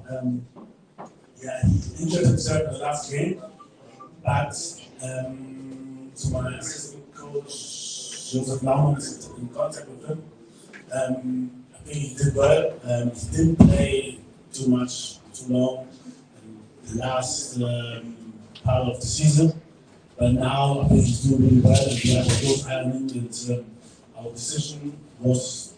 Yeah, he injured himself in the last game, but so my assistant coach Joseph Laumann is in contact with him. I think he did well. He didn't play too much, too long in the last part of the season, but now I think he's doing really well. And we have a close eye on him. And our decision was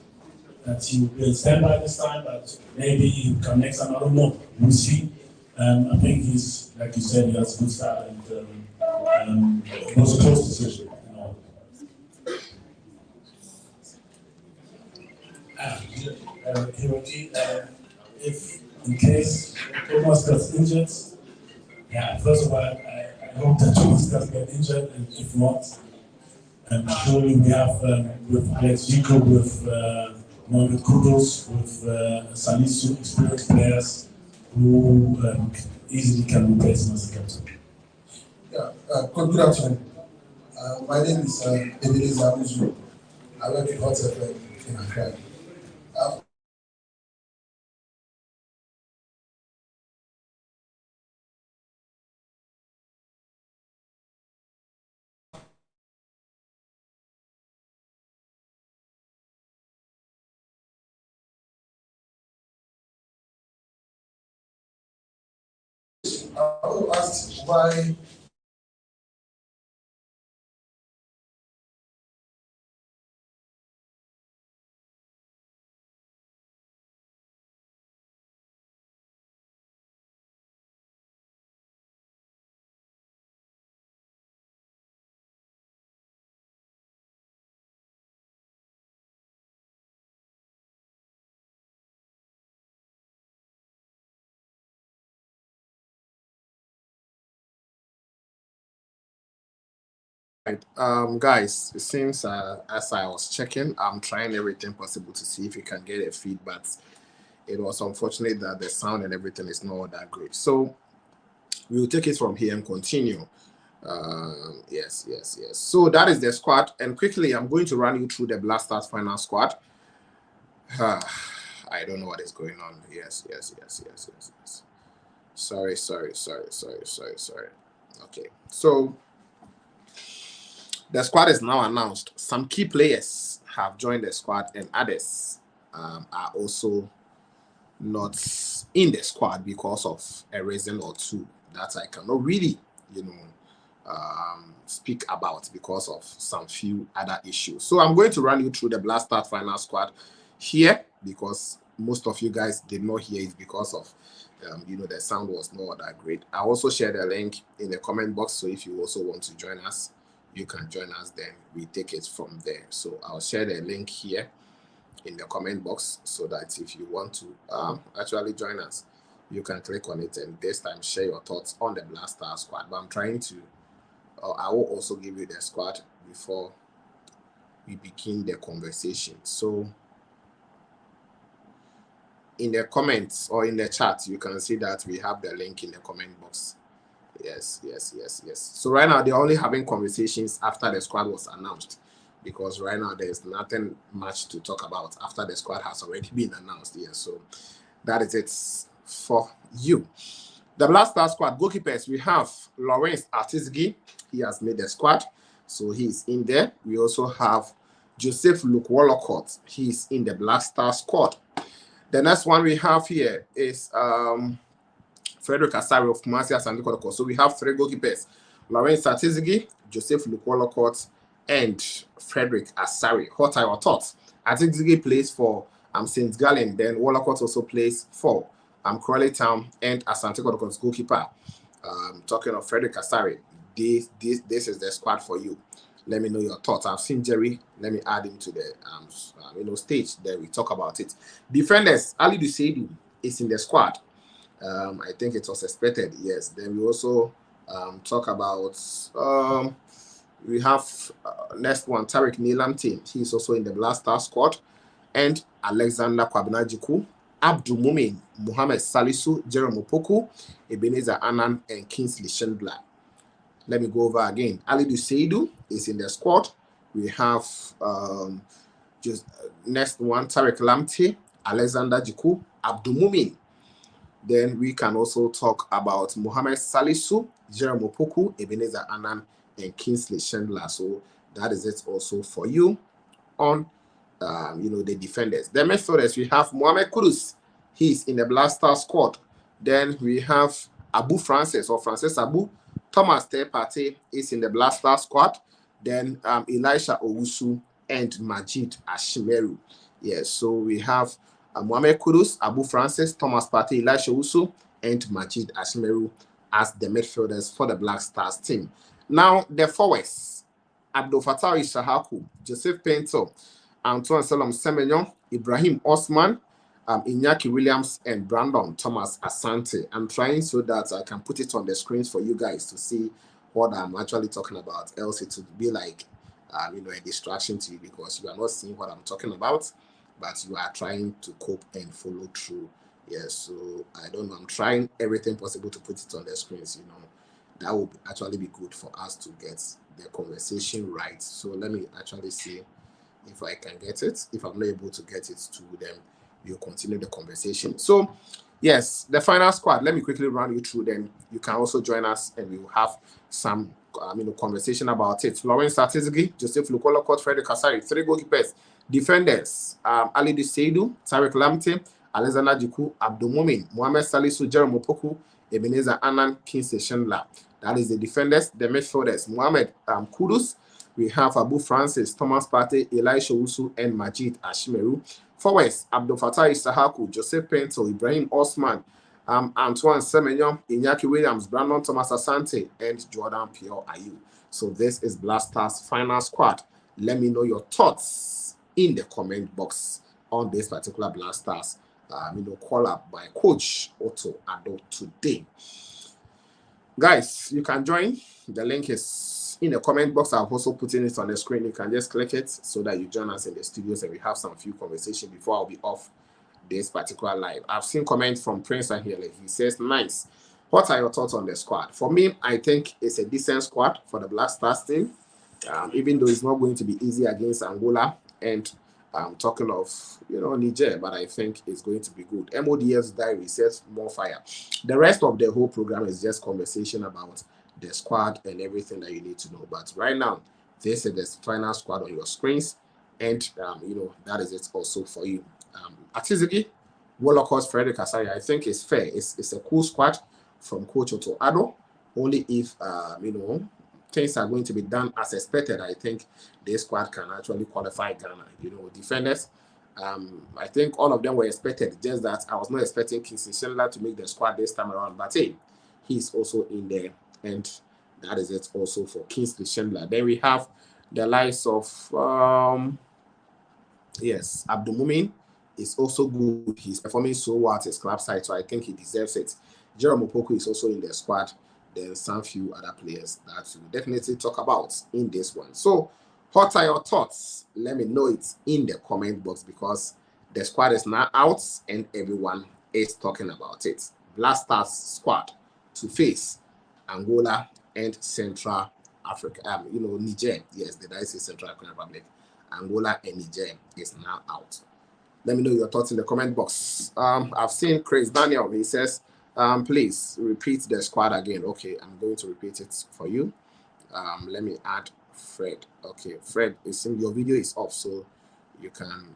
that he will be on standby this time, but maybe he will come next time. I don't know. We'll see. I think he's, like you said, he has a good start, and it was a close decision. Hiroki, if in case Thomas gets injured, yeah, first of all, I hope that Thomas doesn't get injured, and if not, surely we have with Alex Vico, with Mohamed Kudus, with Salisu, experienced players who easily can replace him as a captain. Yeah, good afternoon. My name is Ebenezer Amuzu. I work in Hot FM in Accra. I want to ask why Right. Guys, it seems as I was checking, I'm trying everything possible to see if you can get a feedback. It was unfortunate that the sound and everything is not that great. So we'll take it from here and continue. Yes. So that is the squad. And quickly, I'm going to run you through the Blasters final squad. I don't know what is going on. Yes. Sorry. Okay. So the squad is now announced. Some key players have joined the squad, and others are also not in the squad because of a reason or two that I cannot really, speak about because of some few other issues. So I'm going to run you through the Blasters final squad here because most of you guys did not hear it because of the sound was not that great. I also shared a link in the comment box, so if you also want to join us, you can join us, then we take it from there. So I'll share the link here in the comment box so that if you want to actually join us, you can click on it and this time share your thoughts on the Blaster squad. But I'm trying to, I will also give you the squad before we begin the conversation. So in the comments or in the chat, you can see that we have the link in the comment box. Yes. So right now, they're only having conversations after the squad was announced because right now there's nothing much to talk about after the squad has already been announced. Yes, so that is it for you. The Blaster squad goalkeepers, we have Lawrence Artisgi. He has made the squad, so he's in there. We also have Joseph Luke Wallacott. He's in the Blaster squad. The next one we have here is Frederick Asari of Kumasi Asante Kotoko. So we have three goalkeepers: Lawrence Artisgi, Joseph Luke Wallacott, and Frederick Asari. What are your thoughts? Artisgi plays for St. Gallen, then Wallacott also plays for Crawley Town and Asante Kotoko's goalkeeper. Talking of Frederick Asari, this is the squad for you. Let me know your thoughts. I've seen Jerry. Let me add him to the stage. Then we talk about it. Defenders, Ali Duseidu is in the squad. I think it was expected. Yes. Then we also talk about we have next one, Tariq Nilamte. He's also in the Black Star squad. And Alexander Kwabnajiku, Abdul Mumin, Mohamed Salisu, Jerome Opoku, Ebenezer Annan, and Kingsley Schindler. Let me go over again. Ali Duseidu is in the squad. We have just next one, Tariq Lamte, Alexander Jiku, Abdul Mumin. Then we can also talk about Mohamed Salisu, Jerome Opoku, Ebenezer Annan, and Kingsley Schindler. So that is it also for you on the defenders. The midfielders, we have Mohamed Kudus. He's in the Black Star squad. Then we have Abu Francis or Francis Abu. Thomas Tepate is in the Black Star squad. Then Elisha Owusu and Majid Ashimeru. Yes, so we have Mohamed Kudus, Abu Francis, Thomas Partey, Elisha Owusu, and Majid Ashimeru as the midfielders for the Black Stars team. Now, the forwards, Abdul Fattah Ishahaku, Joseph Pinto, Antoine Salom Semenyo, Ibrahim Osman, Iñaki Williams, and Brandon Thomas Asante. I'm trying so that I can put it on the screens for you guys to see what I'm actually talking about, else it would be like a distraction to you because you are not seeing what I'm talking about, but you are trying to cope and follow through. Yes, so I don't know. I'm trying everything possible to put it on the screens, That would actually be good for us to get the conversation right. So let me actually see if I can get it. If I'm not able to get it to them, we'll continue the conversation. So, yes, the final squad. Let me quickly run you through them. You can also join us and we will have some conversation about it. Lawrence Atizigi, Joseph Lukolokot, Frederick Kasari, 3 goalkeepers. Defenders, Ali Duseidu, Tariq Lamte, Alexander Jiku, Abdul Mumin, Mohamed Salisu, Jerome Opoku, Ebenezer Annan, Kingsley Schindler. That is the defenders. The midfielders, Mohamed Kudus. We have Abu Francis, Thomas Partey, Elisha Owusu, and Majid Ashimeru. Forwards, Abdul Fattah Isahaku, Joseph Pinto, Ibrahim Osman, Antoine Semenyo, Iñaki Williams, Brandon Thomas Asante, and Jordan Pio Ayu. So this is Black Stars' final squad. Let me know your thoughts in the comment box on this particular Black Stars call up by Coach Otto Addo today. Guys, you can join. The link is in the comment box. I've also put it on the screen. You can just click it so that you join us in the studios and we have some few conversation before I'll be off this particular live. I've seen comments from Prince Ahele. He says, nice. What are your thoughts on the squad? For me, I think it's a decent squad for the Black Stars team, even though it's not going to be easy against Angola and I'm talking of, Niger, but I think it's going to be good. MODF's diary says more fire. The rest of the whole program is just conversation about the squad and everything that you need to know. But right now, this is the final squad on your screens. And, that is it also for you. Atizigi, Wolokos, Frederick Asari, I think it's fair. It's a cool squad from Coach Otto Addo. Only if, things are going to be done as expected, I think this squad can actually qualify Ghana. Defenders, I think all of them were expected, just that I was not expecting Kingsley Schindler to make the squad this time around, but hey, he's also in there, and that is it also for Kingsley Schindler. Then we have the likes of, Abdul Mumin is also good. He's performing so well at his club side, so I think he deserves it. Jerome Opoku is also in the squad. There's some few other players that we'll definitely talk about in this one. So, what are your thoughts? Let me know it in the comment box because the squad is now out and everyone is talking about it. Black Stars squad to face Angola and Central Africa. Niger. Yes, did I say Central African Republic? Angola and Niger is now out. Let me know your thoughts in the comment box. I've seen Chris Daniel. He says, please repeat the squad again. Okay, I'm going to repeat it for you. Let me add Fred. Okay, Fred, it seems your video is off, so you can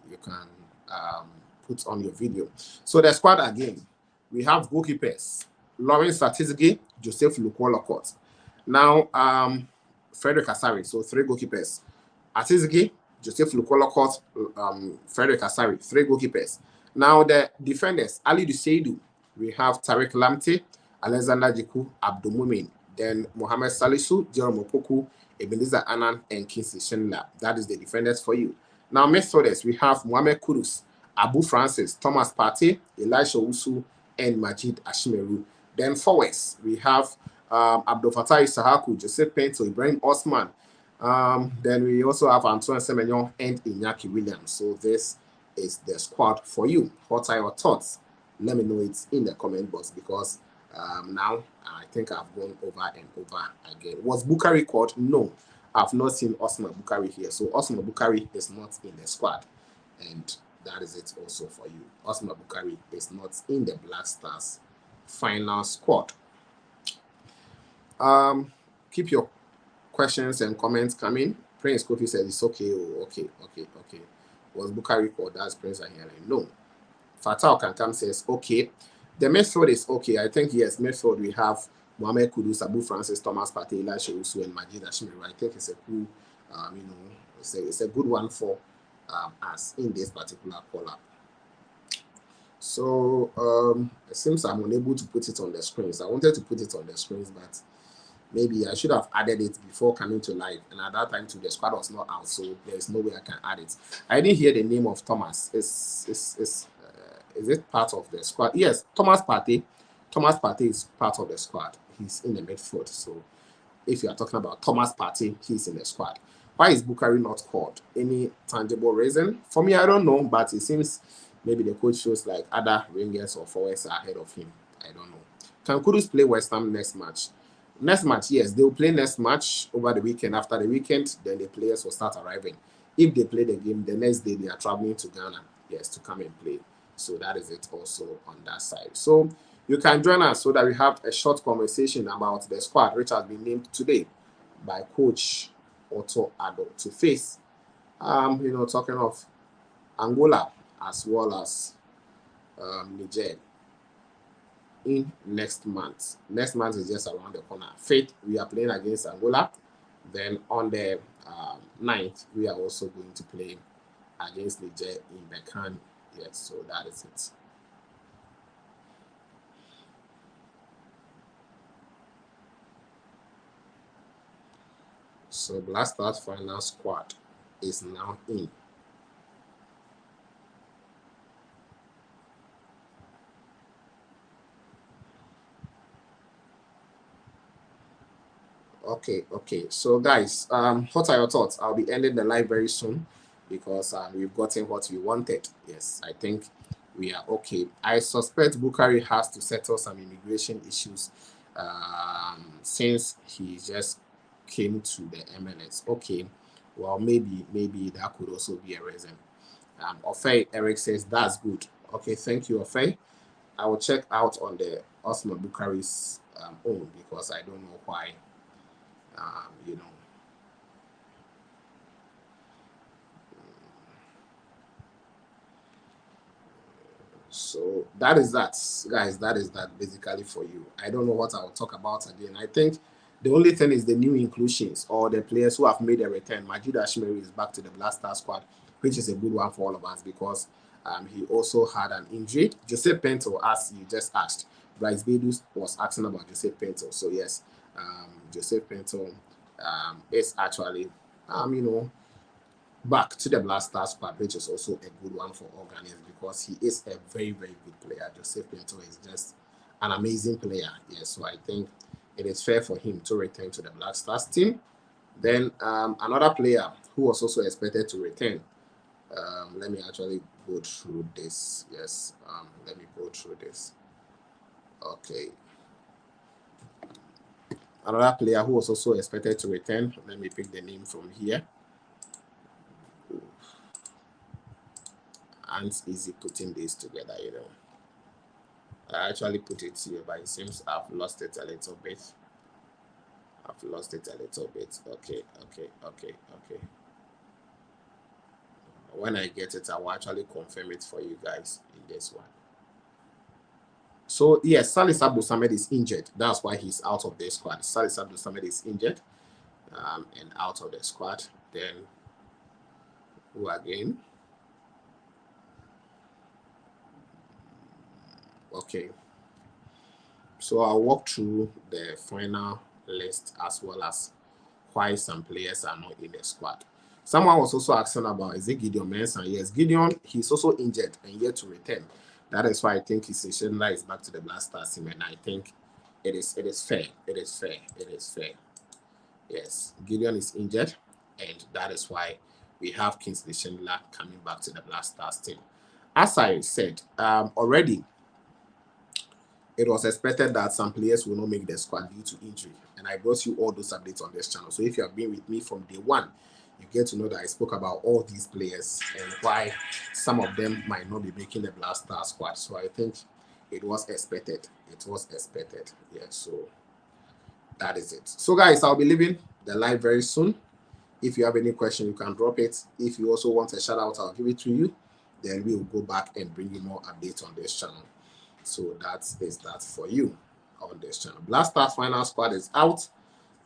put on your video. So the squad again, we have goalkeepers: Lawrence Atizigi, Joseph Lukolokot. Now, Frederick Asari. So 3 goalkeepers: Atizigi, Joseph Lukolokot, Frederick Asari. 3 goalkeepers. Now the defenders: Ali Duseidu. We have Tariq Lamte, Alexander Jiku, Abdul Mumin, Then Mohamed Salisu, Jerome Opoku, Ebenezer Annan, and Kingsley Schindler. That is the defenders for you. Now, midfielders, we have Mohamed Kudus, Abu Francis, Thomas Partey, Elisha Usu, and Majid Ashimeru. Then forwards, we have Abdul Fattah Isahaku, Joseph Pinto, Ibrahim Osman. Then we also have Antoine Semenyo and Iñaki Williams. So this is the squad for you. What are your thoughts? Let me know it in the comment box, because now I think I've gone over and over again. Was Bukari called? No, I've not seen Osman Bukari here. So Osman Bukari is not in the squad, and that is it also for you. Osman Bukari is not in the Black Stars final squad. Keep your questions and comments coming. Prince Kofi says it's okay. Oh, okay. Was Bukari called? That's Prince Ahiana. No. Fatal Kankam says okay. The midfield is okay. I think yes, midfield we have Mohamed Kudus, Abu Francis, Thomas Partey, Elisha Usu, and Majid Ashimeru. I think it's a cool, it's a good one for us in this particular call-up. So it seems I'm unable to put it on the screens. I wanted to put it on the screens, but maybe I should have added it before coming to live. And at that time, too, the squad was not out, so there's no way I can add it. I didn't hear the name of Thomas. Is it part of the squad? Yes, Thomas Partey. Thomas Partey is part of the squad. He's in the midfield. So if you are talking about Thomas Partey, he's in the squad. Why is Bukari not called? Any tangible reason? For me, I don't know, but it seems maybe the coach shows like other wingers or forwards are ahead of him. I don't know. Can Kudus play West Ham next match? Next match, yes, they will play next match over the weekend. After the weekend, then the players will start arriving. If they play the game, the next day they are traveling to Ghana, yes, to come and play. So that is it also on that side. So you can join us so that we have a short conversation about the squad, which has been named today by Coach Otto Addo to face, talking of Angola as well as Niger in next month. Next month is just around the corner. Faith, we are playing against Angola. Then on the 9th, we are also going to play against Niger in Bekan. Yes, so that is it. So Black Stars final squad is now in. Okay. So guys, what are your thoughts? I'll be ending the live very soon because we've gotten what we wanted. Yes, I think we are okay. I suspect Bukari has to settle some immigration issues since he just came to the MLS. Okay, well maybe that could also be a reason. Ofei Eric says that's good. Okay, thank you, Ofei. I will check out on the Osman Bukari's own because I don't know why. So that is that, guys. That is that basically for you. I don't know what I will talk about again. I think the only thing is the new inclusions or the players who have made a return. Majid Ashimeru is back to the Black Star squad, which is a good one for all of us because he also had an injury. Joseph Pinto, as you just asked, Bryce Bedus was asking about Joseph Pinto. So yes, Joseph Pinto is actually, back to the Black Stars squad, which is also a good one for all Ghanaians because he is a very, very good player. Joseph Pinto is just an amazing player. Yes, so I think it is fair for him to return to the Black Stars team. Then another player who was also expected to return. Let me actually go through this. Yes, let me go through this. Okay. Another player who was also expected to return. Let me pick the name from here. And it's easy putting this together, I actually put it here, but it seems I've lost it a little bit. Okay. When I get it, I will actually confirm it for you guys in this one. So yes, Salis Abdul Samed is injured. That's why he's out of the squad. Salis Abdul Samed is injured and out of the squad. Then who again? Okay. So I'll walk through the final list, as well as why some players are not in the squad. Someone was also asking about, is it Gideon Mensah? Yes, Gideon, he's also injured and yet to return. That is why I think his agenda is back to the Black Stars team, and I think it is fair. It is fair. It is fair. Yes, Gideon is injured, and that is why we have Kingsley Schindler coming back to the Black Stars team. As I said already, it was expected that some players will not make the squad due to injury, and I brought you all those updates on this channel. So if you have been with me from day one, you get to know that I spoke about all these players and why some of them might not be making the Black Stars squad. So I think it was expected. It was expected. Yeah, so that is it. So guys, I'll be leaving the live very soon. If you have any question, you can drop it. If you also want a shout out, I'll give it to you. Then we will go back and bring you more updates on this channel. So that is that for you on this channel. Black Stars final squad is out,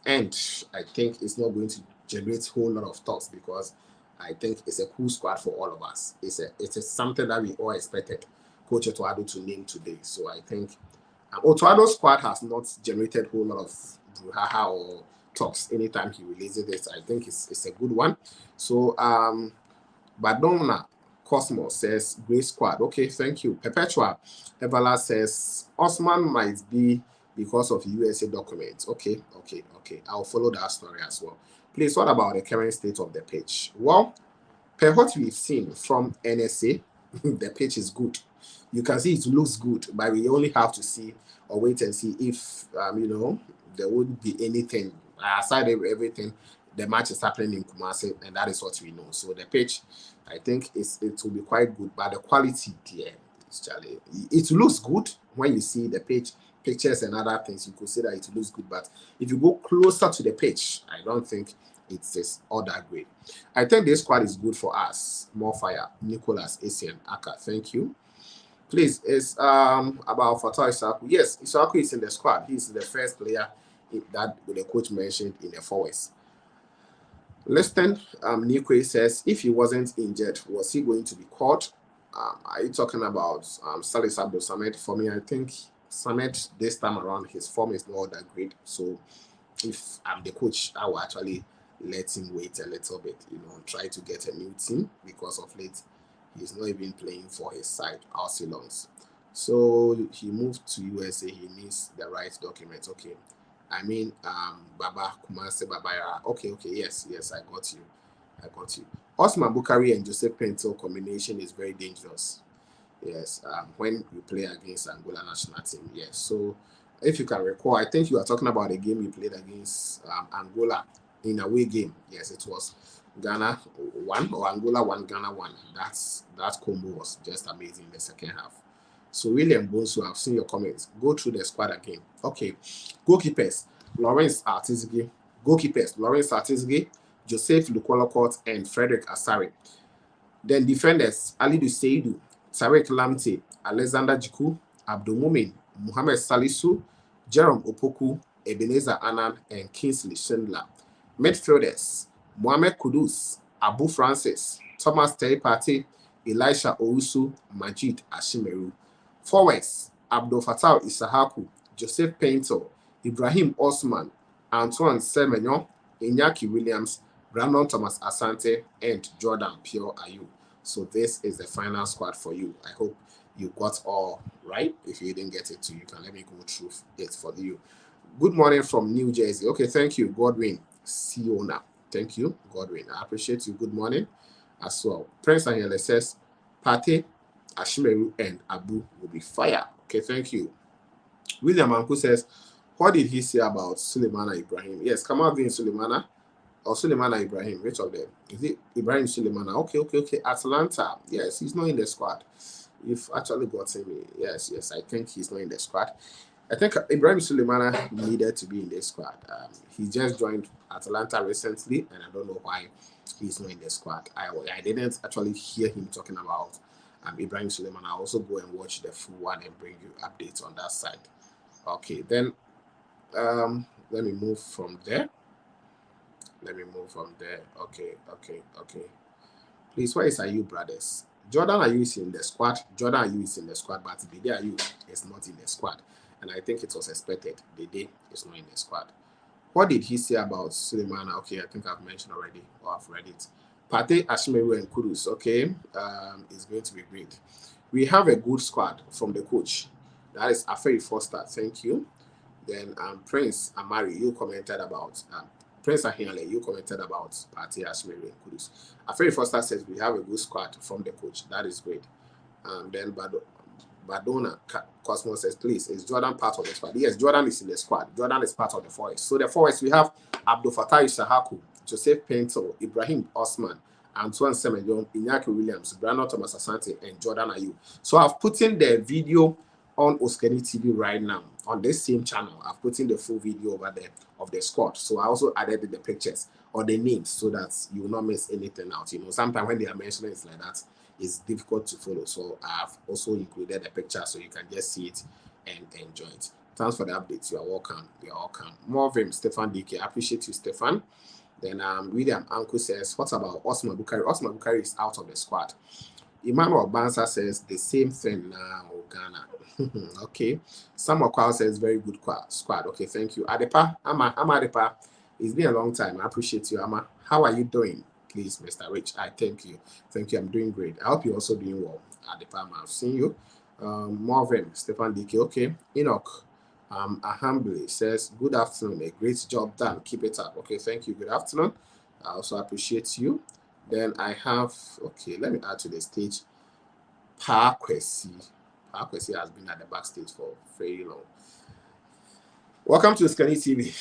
and I think it's not going to generate a whole lot of talks because I think it's a cool squad for all of us. It is something that we all expected Coach Addo to name today. So I think Otto's squad has not generated a whole lot of brouhaha or talks anytime he releases it. I think it's a good one. So Badona Cosmos says great squad. Okay, thank you. Perpetua Evala says Osman might be because of USA documents. Okay. I'll follow that story as well. Please, what about the current state of the pitch? Well, per what we've seen from NSA, the pitch is good. You can see it looks good, but we only have to see or wait and see if there wouldn't be anything aside of everything. The match is happening in Kumasi, and that is what we know. So the pitch, I think, it will be quite good, but the quality there, it looks good when you see the pitch, pictures and other things. You could say that it looks good, but if you go closer to the pitch, I don't think it's all that great. I think this squad is good for us. More fire, Nicholas, Asian, Aka. Thank you. Please, it's about Fatah Isaku. Yes, Isaku is in the squad. He's the first player that the coach mentioned in the forwards. Listen, Nikwe says, if he wasn't injured, was he going to be caught? Are you talking about Salis Abdul Samed? For me, I think Samed this time around, his form is not that great. So if I'm the coach, I will actually let him wait a little bit, try to get a new team because of late he's not even playing for his side, Arsenal's. So he moved to USA, he needs the right documents. Okay. I mean, Baba Kumase Babaya. Okay, yes, I got you. Osman Bukari and Joseph Pinto combination is very dangerous. Yes, when we play against Angola national team. Yes, so if you can recall, I think you are talking about a game we played against Angola in a away game. Yes, it was Ghana 1 or Angola 1, Ghana 1. That combo was just amazing in the second half. So William Bonsu, I've seen your comments. Go through the squad again. Okay. Goalkeepers, Lawrence Artizgi. Joseph Lukolokot, and Frederick Asare. Then defenders, Alidu Seidu, Tarek Lamte, Alexander Jiku, Abdulmumin, Muhammad Salisu, Jerome Opoku, Ebenezer Annan, and Kingsley Schindler. Midfielders, Mohamed Kudus, Abu Francis, Thomas Teipati, Elisha Owusu, Majid Ashimeru. Forwards, Abdul Fattah Isahaku, Joseph Painter, Ibrahim Osman, Antoine Semenyo, Inyaki Williams, Brandon Thomas Asante, and Jordan Pure Ayu. So this is the final squad for you. I hope you got all right. If you didn't get it too, you can let me go through it for you. Good morning from New Jersey. Okay, thank you, Godwin Siona. Thank you, Godwin. I appreciate you. Good morning as well. Prince Angela says, Pate, Ashimeru, and Abu will be fire. Okay, thank you. William Anku says, what did he say about Suleimana Ibrahim? Yes, Kamal Green Suleimana or Suleimana Ibrahim. Which of them? Is it Ibrahim Suleimana? Okay. Atlanta. Yes, he's not in the squad. You've actually got him. Yes, I think he's not in the squad. I think Ibrahim Suleimana needed to be in the squad. He just joined Atlanta recently, and I don't know why he's not in the squad. I didn't actually hear him talking about Ibrahim Suleiman. I'll also go and watch the full one and bring you updates on that side. Okay, then let me move from there. Okay. Please, where is Ayu brothers? Jordan Ayu is in the squad. but Dede Ayu is not in the squad. And I think it was expected. Dede is not in the squad. What did he say about Suleiman? Okay, I think I've mentioned already, or I've read it. Pate, Ashimeru, and Kudus. Okay, it's going to be great. We have a good squad from the coach. That is Aferi Foster. Thank you. Then Prince Amari, you commented about Prince Ahinale, you commented about Pate, Ashimeru, and Kudus. Aferi Foster says we have a good squad from the coach. That is great. Then Badona Cosmos says, please, is Jordan part of the squad? Yes, Jordan is in the squad. Jordan is part of the forest. So the forest, we have Abdul Fattah Shahaku, Joseph Pinto, Ibrahim Osman, Antoine Semenyo, Iñaki Williams, Brandon Thomas Asante, and Jordan Ayew. So I've put in the video on OSIKANI TV right now on this same channel. I've put in the full video over there of the squad. So I also added the pictures or the names so that you will not miss anything out. You know, sometimes when they are mentioning it like that, it's difficult to follow. So I've also included a picture so you can just see it and enjoy it. Thanks for the updates. You are welcome. You are welcome. More of him, Stefan DK. I appreciate you, Stefan. Then William Anko says, what about Osman Bukari? Osman Bukari is out of the squad. Emmanuel Bansa says the same thing now, Ghana. Okay. Samuel Kwao says very good squad. Okay, thank you. Adepa, Ama Adepa. It's been a long time. I appreciate you, Ama. How are you doing? Please, Mr. Rich. I thank you. Thank you. I'm doing great. I hope you're also doing well. Adepa, I've seen you. Marvin, Stefan Dike. Okay. Enoch. Ahambly says, good afternoon. A great job done. Keep it up. Okay, thank you. Good afternoon. I also appreciate you. Then I have, okay, let me add to the stage. Parkwesi. Parkwesi has been at the backstage for very long. Welcome to OSIKANI TV.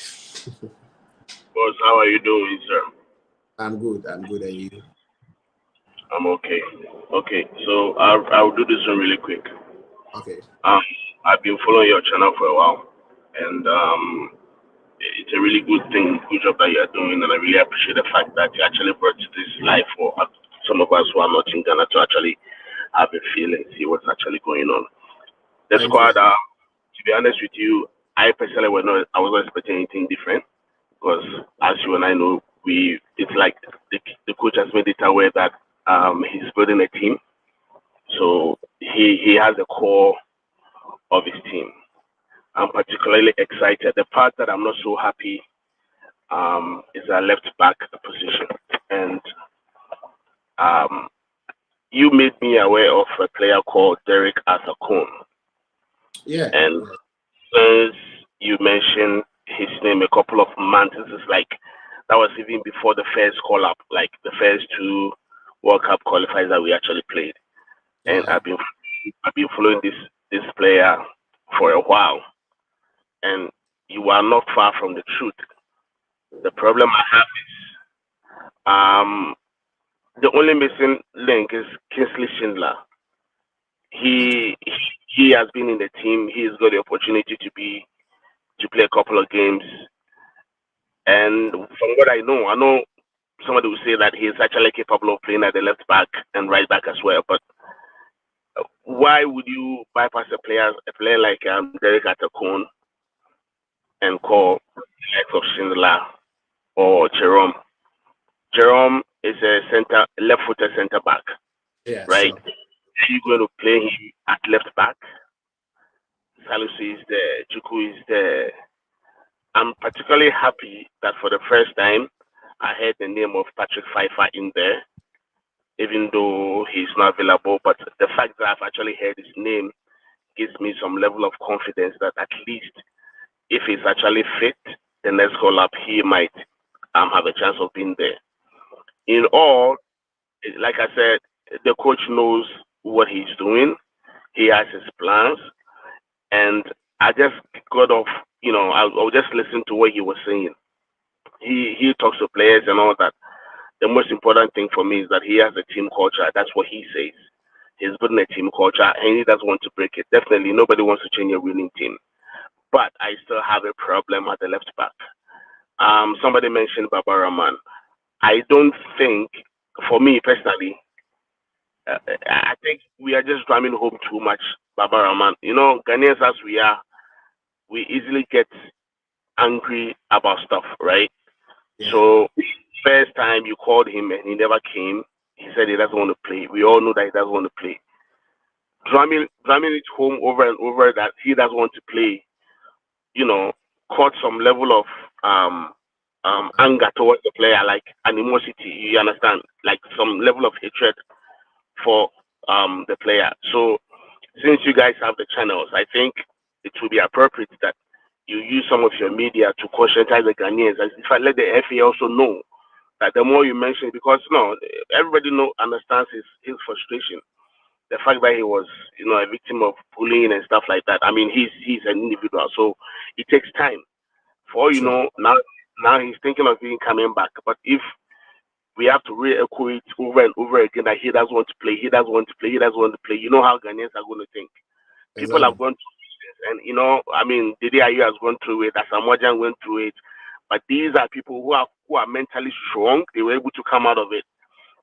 Boss, how are you doing, sir? I'm good. I'm good. And you? I'm okay. Okay, so I'll do this one really quick. Okay. I've been following your channel for a while, and it's a really good thing, good job that you're doing, and I really appreciate the fact that you actually brought this live for some of us who are not in Ghana to actually have a feel and see what's actually going on. The squad, to be honest with you, I personally I wasn't expecting anything different because, as you and I know, it's like the coach has made it aware that he's building a team, so he has a core of his team. I'm particularly excited. The part that I'm not so happy is our left back position, and you made me aware of a player called Derek Atakon. Yeah. And since you mentioned his name a couple of months, it's like that was even before the first call up, like the first two World Cup qualifiers that we actually played. And I've been following this player for a while, and you are not far from the truth. The problem I have is the only missing link is Kingsley Schindler. He has been in the team. He's got the opportunity to play a couple of games. And from what I know somebody will say that he's actually capable of playing at the left back and right back as well. But why would you bypass a player like Derek Atakon and call likes of Schindler or Jerome? Jerome is a left-footed centre back, right? Sure. Are you going to play him at left back? Salisu is there, Chuku is there. I'm particularly happy that for the first time I heard the name of Patrick Pfeiffer in there, even though he's not available. But the fact that I've actually heard his name gives me some level of confidence that at least if he's actually fit, the next call up, he might have a chance of being there. In all, like I said, the coach knows what he's doing. He has his plans. And I just got off, I'll just listen to what he was saying. He talks to players and all that. The most important thing for me is that he has a team culture. That's what he says. He's building a team culture and he doesn't want to break it. Definitely nobody wants to change a winning team. But I still have a problem at the left back. Somebody mentioned Baba Rahman. I don't think, for me personally, I think we are just driving home too much Baba Rahman. Ghanaians as we are, we easily get angry about stuff, right? Yeah. So first time you called him and he never came, he said he doesn't want to play. We all know that he doesn't want to play. Drumming it home over and over that he doesn't want to play, caught some level of anger towards the player, like animosity. You understand, like some level of hatred for the player. So since you guys have the channels, I think it will be appropriate that you use some of your media to conscientize the Ghanaians. As if I let the FA also know that the more you mention, because no, everybody understands his frustration. The fact that he was, a victim of bullying and stuff like that. I mean, he's an individual, so it takes time. For all you Sure. know, now he's thinking of being coming back. But if we have to re-echo it over and over again that he doesn't want to play, he doesn't want to play, he doesn't want to play, you know how Ghanaians are going to think. People Exactly. have gone through this, and I mean, Dede Ayew has gone through it, Asamoah went through it, but these are people who are mentally strong. They were able to come out of it.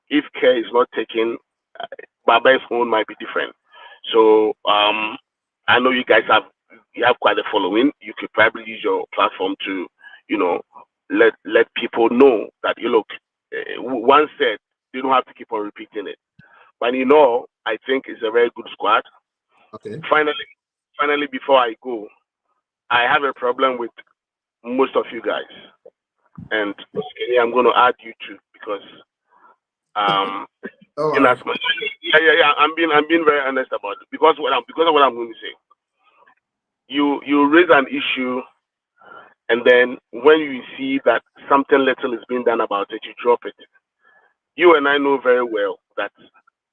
If care is not taken, Baba's own might be different. So I know you guys have quite a following. You could probably use your platform to, let people know that you look. Once said, you don't have to keep on repeating it. But I think it's a very good squad. Okay. Finally, before I go, I have a problem with most of you guys, and I'm going to add you too because All in right. as much, yeah. I'm being very honest about it because of what I'm going to say. You raise an issue, and then when you see that something little is being done about it, you drop it. You and I know very well that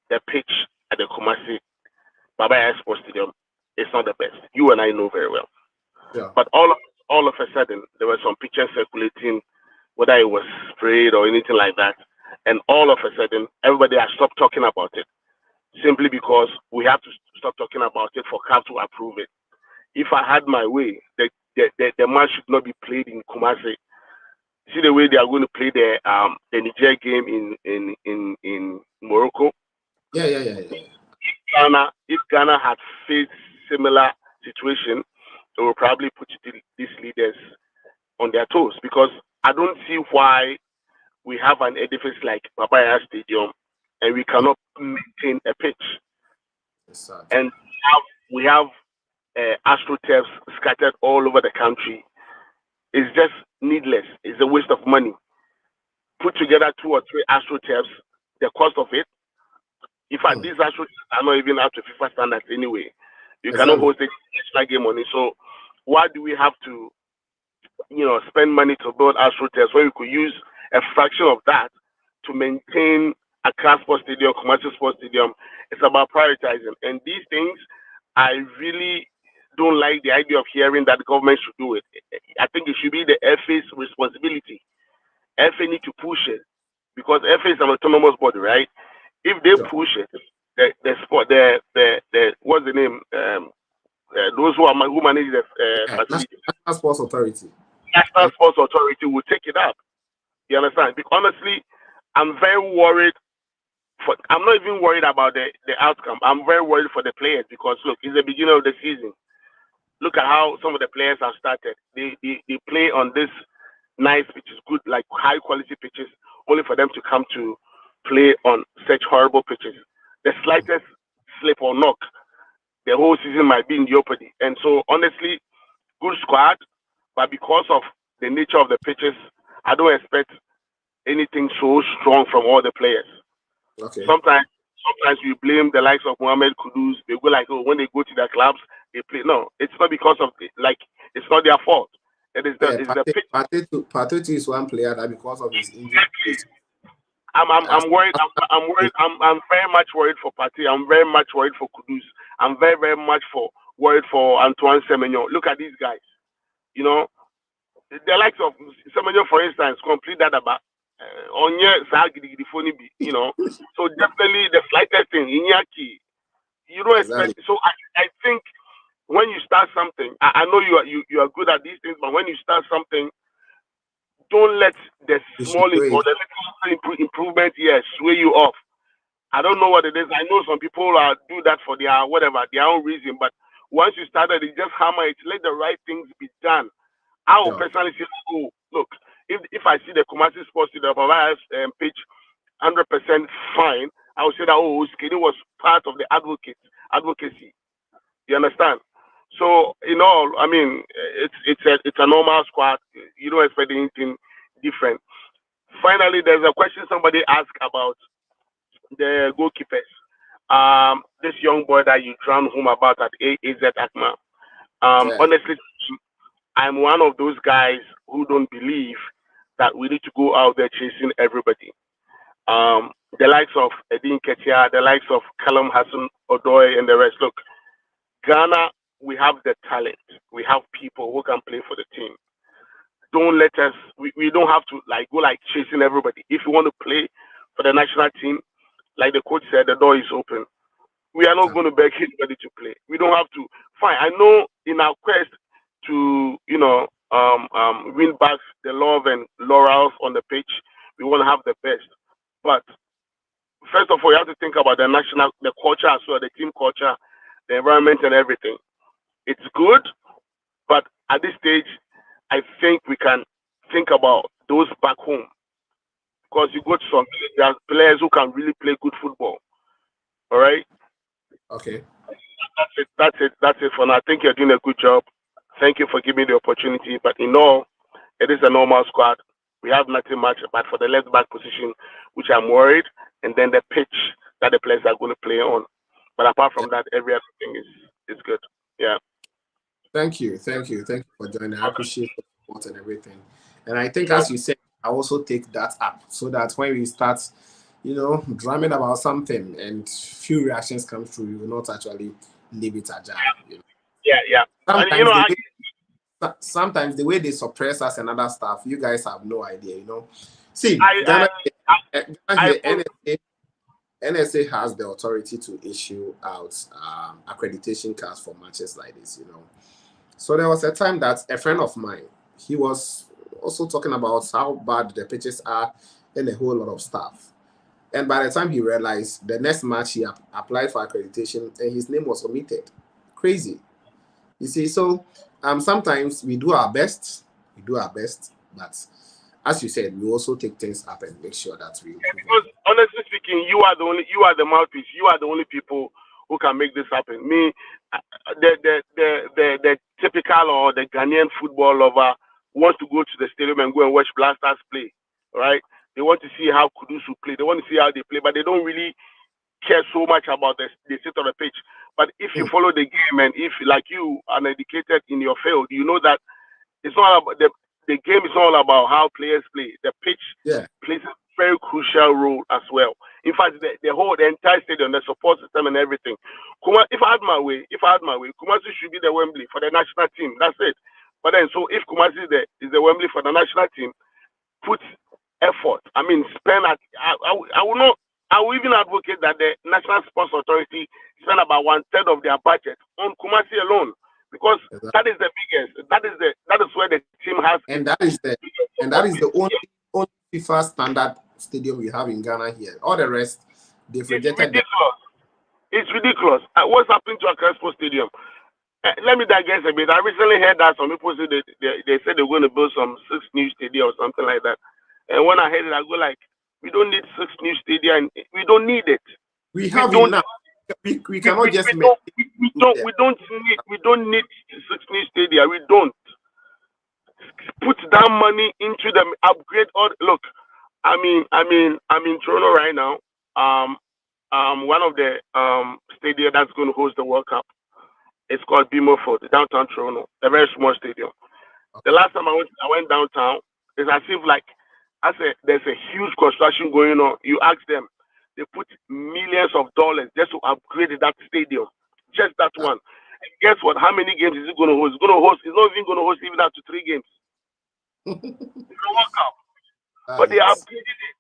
the pitch at the Kumasi Baba Sports Stadium is not the best. You and I know very well. Yeah. But all of a sudden, there were some pictures circulating, whether it was sprayed or anything like that, and all of a sudden, everybody has stopped talking about it simply because we have to stop talking about it for CAF to approve it. If I had my way, the match should not be played in Kumasi. See the way they are going to play the Niger game in Morocco. Yeah. If Ghana had faced similar situation, it will probably put these leaders on their toes because I don't see why we have an edifice like Babaya Stadium and we cannot maintain a pitch. It's sad. And we have astroturfs scattered all over the country. It's just needless. It's a waste of money. Put together 2 or 3 astroturfs, the cost of it. In fact, these astroturfs are not even up to FIFA standards anyway. You cannot Exactly. host a national game on it. So why do we have to, spend money to build astroturfs when we could use a fraction of that to maintain Accra Sports Stadium, Commercial Sports Stadium? It's about prioritizing. And these things, I really don't like the idea of hearing that the government should do it. I think it should be the FA's responsibility. FA need to push it because FA is an autonomous body, right? If they Sure. push it, the sport, the what's the name? Those who manage the Yeah. facility, National Sports Authority. National Sports Authority will take it up. You understand? Because honestly, I'm very worried. I'm not even worried about the outcome. I'm very worried for the players because look, it's the beginning of the season. Look at how some of the players have started. They play on this nice pitches, good like high quality pitches, only for them to come to play on such horrible pitches. The slightest slip or knock, the whole season might be in jeopardy. And so honestly, good squad, but because of the nature of the pitches, I don't expect anything so strong from all the players. Okay. Sometimes we blame the likes of Mohamed Kudus. They go like, oh, when they go to their clubs, they play. No, it's not because of it's not their fault. It is Yeah. the pitch. Partey is one player that because of his injury, I'm worried. I'm very much worried for Partey. I'm very much worried for Kudus. I'm very very much worried for Antoine Semenyo. Look at these guys. You know, the likes of Semenyo, for instance, complete that about on you know. So definitely the slightest thing, Iñaki, you don't exactly. expect. So I think when you start something, I know you are good at these things, but when you start something, don't let the You should small or wait. the little improvement sway you off. I don't know what it is. I know some people do that for their own reason, but once you started, it just hammer it. Let the right things be done. I will Sure. personally say, oh, look, if I see the Kumasi Sports to the page 100% fine, I would say that OSIKANI was part of the advocacy. You understand? So in all, I mean, it's a normal squad. you don't expect anything different. Finally, there's a question somebody asked about the goalkeepers. This young boy that you drowned home about at AZ Akma. Yeah. Honestly, I'm one of those guys who don't believe that we need to go out there chasing everybody. The likes of Edin Ketia, the likes of Callum Hassan Odoy, and the rest. Look, Ghana, we have the talent. We have people who can play for the team. Don't let us. We don't have to like go like chasing everybody. If you want to play for the national team, like the coach said, the door is open. We are not going to beg anybody to play. We don't have to. Fine. I know in our quest to win back the love and laurels on the pitch, we want to have the best. But first of all, you have to think about the culture as well, the team culture, the environment, and everything. It's good, but at this stage, I think we can think about those back home because you go to some there are players who can really play good football. All right. Okay. That's it for now. I think you're doing a good job. Thank you for giving me the opportunity. But in all, it is a normal squad. We have nothing much, but for the left back position, which I'm worried, and then the pitch that the players are going to play on. But apart from that, every other thing is good. Yeah. Thank you for joining. I appreciate the support and everything. And I think, as you said, I also take that up so that when we start, drumming about something and few reactions come through, you will not actually leave it ajar. Yeah. Sometimes the way they suppress us and other stuff, you guys have no idea. See, NSA has the authority to issue out accreditation cards for matches like this. So there was a time that a friend of mine, he was also talking about how bad the pitches are and a whole lot of stuff. And by the time he realized, the next match he applied for accreditation and his name was omitted. Crazy. You see, so sometimes we do our best, but as you said, we also take things up and make sure that we improve. Because honestly speaking, you are the mouthpiece. You are the only people who can make this happen. Me, the typical or the Ghanaian football lover wants to go to the stadium and go and watch Blasters play, right? They want to see how Kudusu play. They want to see how they play, but they don't really care so much about the state of the pitch. But if you follow the game and if, like you, are educated in your field, you know that it's not about the game is all about how players play. The pitch plays a very crucial role as well. In fact, the entire stadium, the support system and everything. If I had my way, Kumasi should be the Wembley for the national team. That's it. But then, so if Kumasi is the Wembley for the national team, put effort. I mean, spend. I will not. I will even advocate that the National Sports Authority spend about 1/3 of their budget on Kumasi alone. Because that is the biggest. That is where the team has. And that is the only FIFA standard stadium we have in Ghana here. All the rest, they've rejected. It's ridiculous. What's happening to Accra Sports Stadium? Let me digress a bit. I recently heard that some people said they said they're going to build some 6 new stadia or something like that. And when I heard it, I go like, we don't need 6 new stadia. And we don't need it. We have enough. We cannot just make. We don't need 6 new stadia. We don't put that money into them. Upgrade all. Look, I'm in Toronto right now. One of the stadia that's going to host the World Cup. It's called BMO Ford, downtown Toronto, a very small stadium. The last time I went downtown, it's as if like I said, there's a huge construction going on. You ask them, they put millions of dollars just to upgrade that stadium, just that one. And guess what? How many games is it going to host? It's not even going to host even up to 3 games. World Cup. But they are upgrading it.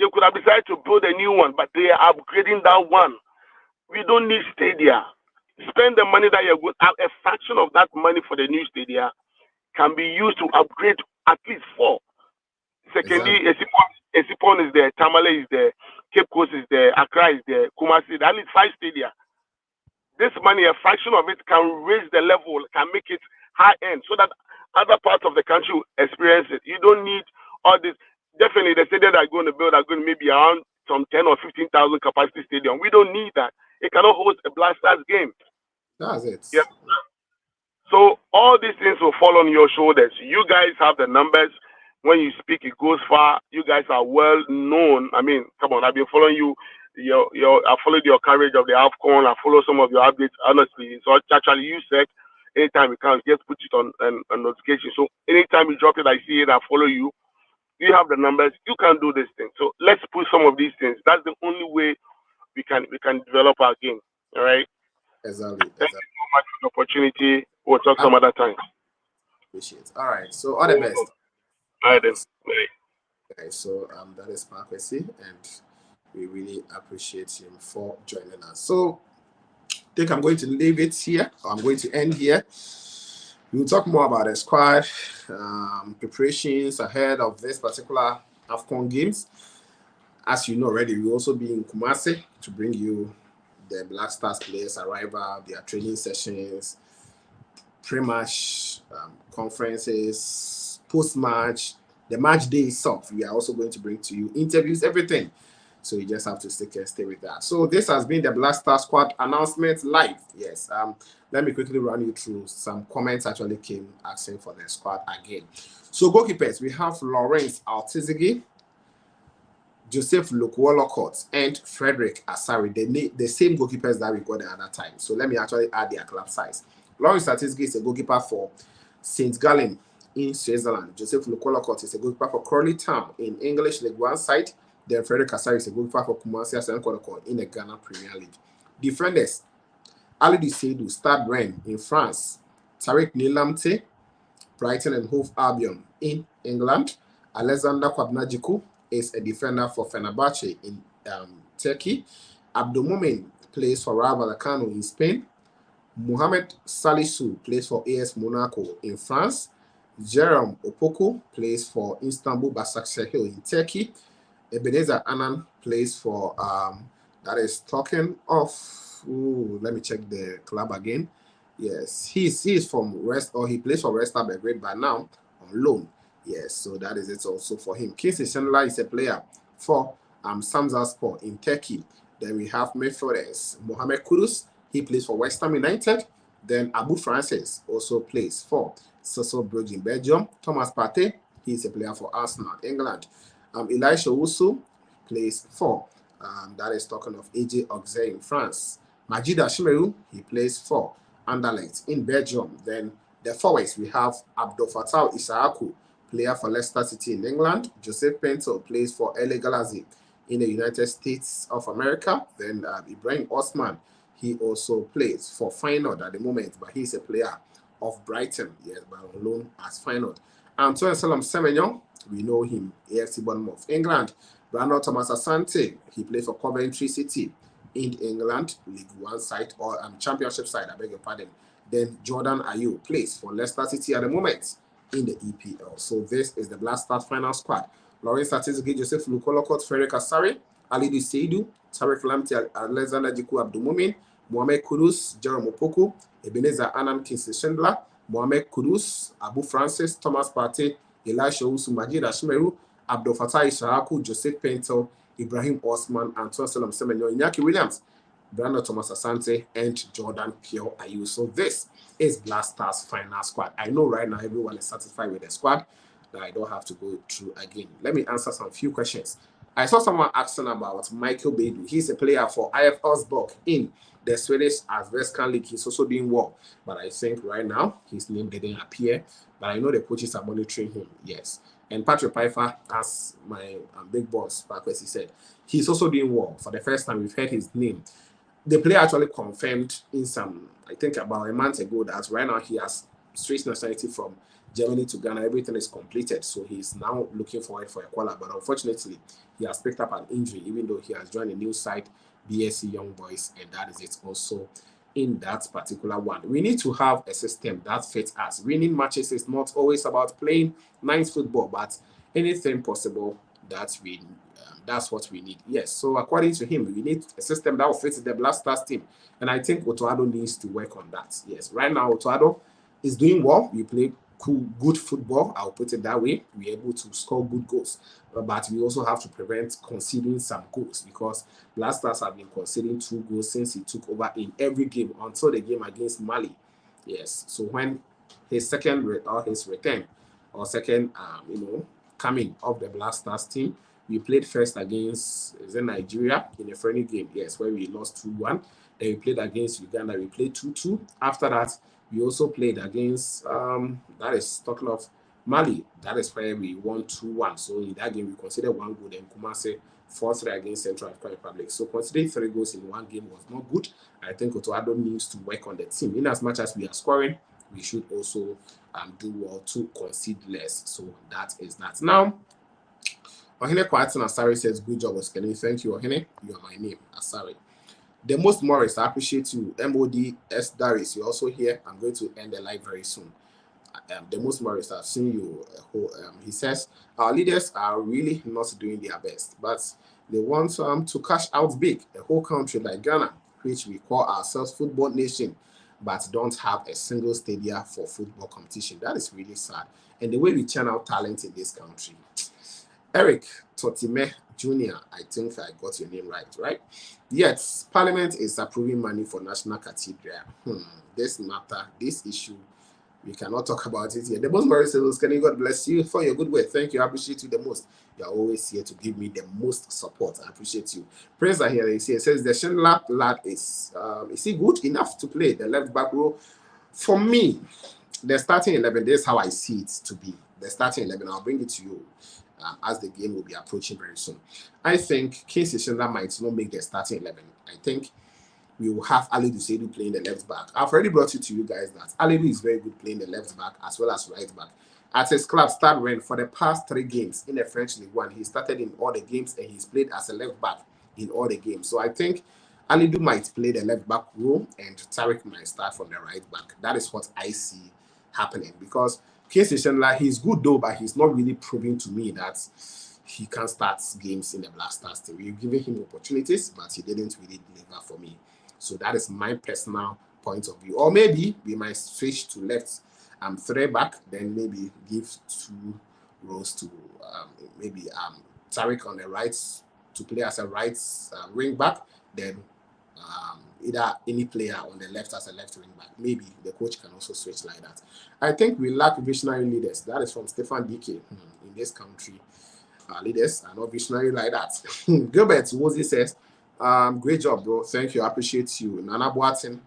They could have decided to build a new one, but they are upgrading that one. We don't need stadia. Spend the money that you're going. A fraction of that money for the new stadia can be used to upgrade at least 4. Secondly, Esipon is there, Tamale is there, Cape Coast is there, Accra is there, Kumasi, at least 5 stadia. This money, a fraction of it can raise the level, can make it high end so that other parts of the country will experience it. You don't need all this. Definitely, the stadium that are going to build are going to maybe around some 10 or 15,000 capacity stadium. We don't need that. It cannot host a Blasters game. That's it. Yeah. So all these things will fall on your shoulders. You guys have the numbers. When you speak, it goes far. You guys are well known. I mean, come on, I've been following you. I followed your coverage of the AFCON. I follow some of your updates. Honestly, so actually, you said anytime you can, just put it on notification. So anytime you drop it, I see it. I follow you. You have the numbers. You can do this thing. So let's put some of these things. That's the only way we can develop our game. All right. Exactly. Thank you so much for the opportunity. We'll talk I some other time. appreciate it. All right. So all the best. All right then. Okay, so that is Parkwesi, and we really appreciate him for joining us. So I think I'm going to leave it here. I'm going to end here. We'll talk more about the squad preparations ahead of this particular AFCON games. As you know already, we'll also be in Kumasi to bring you the Black Stars players' arrival, their training sessions, pre-match conferences, post-match, the match day itself. We are also going to bring to you interviews, everything. So you just have to stay with that. So this has been the Black Star Squad announcement live. Yes. Let me quickly run you through some comments actually came asking for the squad again. So goalkeepers, we have Lawrence Altizigi, Joseph Lukwolokot, and Frederick Asari, the same goalkeepers that we got the other time. So let me actually add their club size. Lawrence Altizigi is a goalkeeper for St. Gallen in Switzerland. Joseph Lukwolokot is a goalkeeper for Crawley Town in English League One side. Then Frederick Asari is a goalkeeper for Kumasi Asante Kotoko in the Ghana Premier League. Defenders, Ali Seydu, Stade Rennes in France. Tariq Nilamte, Brighton and Hove Albion in England. Alexander Kwabnajiku is a defender for Fenerbahce in Turkey. Abdul Mumin plays for Rayo Vallecano in Spain. Mohamed Salisu plays for AS Monaco in France. Jerome Opoku plays for Istanbul Basaksehir in Turkey. Ebenezer Annan plays for that is talking of. Let me check the club again. Yes, he's from he plays for Resta Belgrade, but now on loan. Yes, so that is it also for him. Kingsley Chandler is a player for Samsunspor in Turkey. Then we have midfielders Mohamed Kudus. He plays for West Ham United. Then Abu Francis also plays for Cecil Brugge in Belgium. Thomas Partey, he's a player for Arsenal, England. Elisha Wusu plays for, that is talking of AJ Auxerre in France. Majid Ashimeru, he plays for Anderlecht in Belgium. Then the forwards, we have Abdul Fattah Isaaku, player for Leicester City in England. Joseph Pinto plays for LA Galaxy in the United States of America. Then Ibrahim Osman, he also plays for Feyenoord at the moment, but he's a player of Brighton, yes, but on loan as Feyenoord. Antoine Salam Semenyo, we know him, AFC Bournemouth, England. Brandon Thomas Asante, he plays for Coventry City in England, League One side, or Championship side, I beg your pardon. Then Jordan Ayew plays for Leicester City at the moment in the EPL. So this is the Black Stars final squad. Lawrence Atizigi, Joseph Lukolokot, Frederick Asari, Alidu Seidu, Tariq Lamti, Alexander Jiku Abdumumin, Mohamed Kudus, Jerome Opoku, Ebenezer Annan Kingsley Schindler, Mohamed Kudus, Abu Francis, Thomas Partey, Elisha Usu, Majid Ashimeru, Abdul Fattah Ishaku, Joseph Pinto, Ibrahim Osman, Antoine Salam Semenyo, Iñaki Williams, Brandon Thomas Asante, and Jordan Pio Ayew. So this is Black Stars final squad. I know right now everyone is satisfied with the squad, that I don't have to go through again. Let me answer some few questions. I saw someone asking about Michael Beidou. He's a player for IF Osborg in the Swedish Allsvenskan League. He's also doing well, but I think right now his name didn't appear. But I know the coaches are monitoring him. Yes. And Patrick Pfeiffer, as my big boss, Parkwesi said, he's also doing well. For the first time, we've heard his name. The player actually confirmed in I think about a month ago, that right now he has switched nationality from Germany to Ghana. Everything is completed. So he's now looking forward for a call-up. But unfortunately, he has picked up an injury, even though he has joined a new side, BSC Young Boys, and that is it also in that particular one. We need to have a system that fits us. Winning matches is not always about playing nice football, but anything possible that we that's what we need. Yes, so according to him, we need a system that will fit the Black Stars team, and I think Otto needs to work on that. Yes, right now Otto is doing well. We play good football, I'll put it that way. We're able to score good goals, but we also have to prevent conceding some goals, because Black Stars have been conceding 2 goals since he took over in every game until the game against Mali. Yes. So when his second or his return or second, coming of the Black Stars team, we played first against Nigeria in a friendly game. Yes, where we lost 2-1. Then we played against Uganda. We played 2-2. After that, we also played against that is talking of Mali. That is where we won 2-1. So in that game, we considered one goal. Then Kumase 4-3 against Central African Republic. So considering 3 goals in one game was not good. I think Otto needs to work on the team. In as much as we are scoring, we should also do well to concede less. So that is that. Now, Ohene Kwatin Asari says, good job, OSIKANI. Thank you, Ohene. You are my name, Asari. The most Morris, I appreciate you. MOD S Darius, you're also here. I'm going to end the live very soon. The most Morris, I've seen you. He says our leaders are really not doing their best, but they want to cash out big. A whole country like Ghana, which we call ourselves football nation, but don't have a single stadium for football competition. That is really sad. And the way we channel talent in this country. Eric Totime Jr., I think I got your name right? Yet, Parliament is approving money for National Cathedral. This matter, this issue, we cannot talk about it here. The most Mary says, OSIKANI, God bless you for your good work. Thank you. I appreciate you the most. You are always here to give me the most support. I appreciate you. Praise here. He says the Schindler lad is he good enough to play the left back row? For me, the starting 11, this is how I see it to be. The starting 11, I'll bring it to you as the game will be approaching very soon. I think Casey Schindler might not make the starting 11. I think we will have Ali Dusedu playing the left back. I've already brought it to you guys that Ali is very good playing the left back as well as right back. At his club, Stade Rennes, for the past 3 games in the French League 1, he started in all the games and he's played as a left back in all the games. So I think Alidu might play the left back role and Tariq might start from the right back. That is what I see happening because Casey Schindler, he's good though, but he's not really proving to me that he can start games in the Black Stars team. We've given him opportunities, but he didn't really deliver for me. So that is my personal point of view. Or maybe we might switch to left 3 back, then maybe give 2 rows to maybe Tariq on the right to play as a right wing back, then either any player on the left as a left wing back. Maybe the coach can also switch like that. I think we lack visionary leaders. That is from Stefan Dike in this country. Leaders are not visionary like that. Gilbert Wozi says, great job, bro. Thank you. I appreciate you. Nana Boatin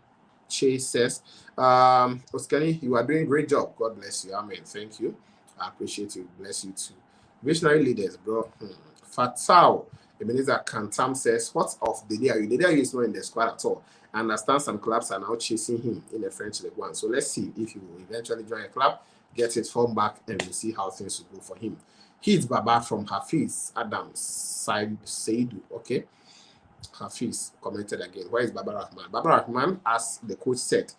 Chase says, OSIKANI, you are doing a great job. God bless you. Amen. Thank you. I appreciate you. Bless you too. Visionary leaders, bro. Fatal Ebenezer Kantam says, what of the day? The day is not in the squad at all. I understand some clubs are now chasing him in the French League 1. So let's see if he will eventually join a club, get his form back, and we'll see how things will go for him. He's Baba from Hafiz Adams Saidu. Okay. Hafiz commented again. Where is Baba Rahman? Baba Rahman, as the coach said,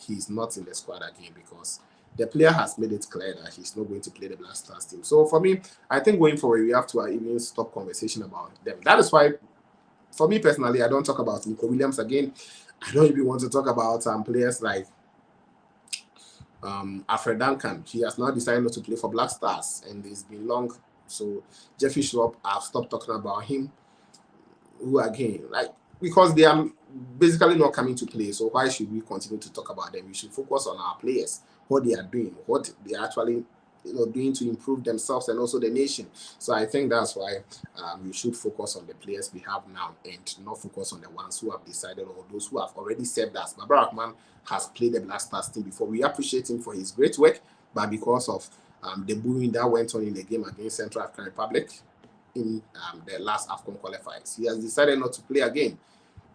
he's not in the squad again because the player has made it clear that he's not going to play the Black Stars team. So for me, I think going forward, we have to even stop conversation about them. That is why, for me personally, I don't talk about Nico Williams again. I don't even want to talk about players like Alfred Duncan. He has now decided not to play for Black Stars, and it's been long. So Jeffrey Schwab, I've stopped talking about him. Who again, like, because they are basically not coming to play. So why should we continue to talk about them? We should focus on our players, what they are doing, what they are actually doing to improve themselves and also the nation. So I think that's why we should focus on the players we have now and not focus on the ones who have decided or those who have already served us. Baba Rahman has played the Black Stars team before. We appreciate him for his great work, but because of the booing that went on in the game against Central African Republic in the last AFCON qualifiers, he has decided not to play again.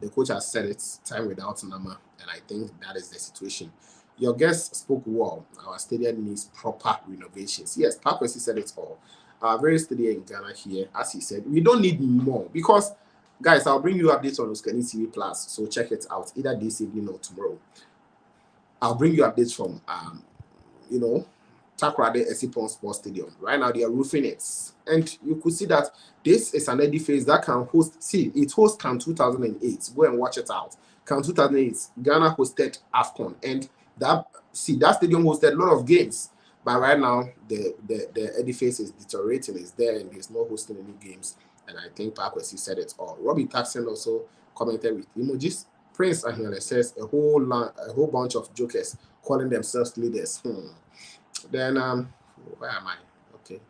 The coach has said it's time without Nama, and I think that is the situation. Your guest spoke well. Our stadium needs proper renovations. Yes, Pakwesi said it all. Our very stadium in Ghana here, as he said, we don't need more because, guys, I'll bring you updates on OSIKANI TV Plus, so check it out either this evening or tomorrow. I'll bring you updates from, Takoradi Esipon Sports Stadium. Right now, they are roofing it. And you could see that this is an edifice that can host, it hosts CAN 2008. Go and watch it out. CAN 2008, Ghana hosted AFCON. And that stadium hosted a lot of games. But right now, the edifice is deteriorating. It's there and it's not hosting any games. And I think Pakwesi said it all. Robbie Taxon also commented with emojis. Prince Ahele says a whole bunch of jokers calling themselves leaders. Then where am I? Okay.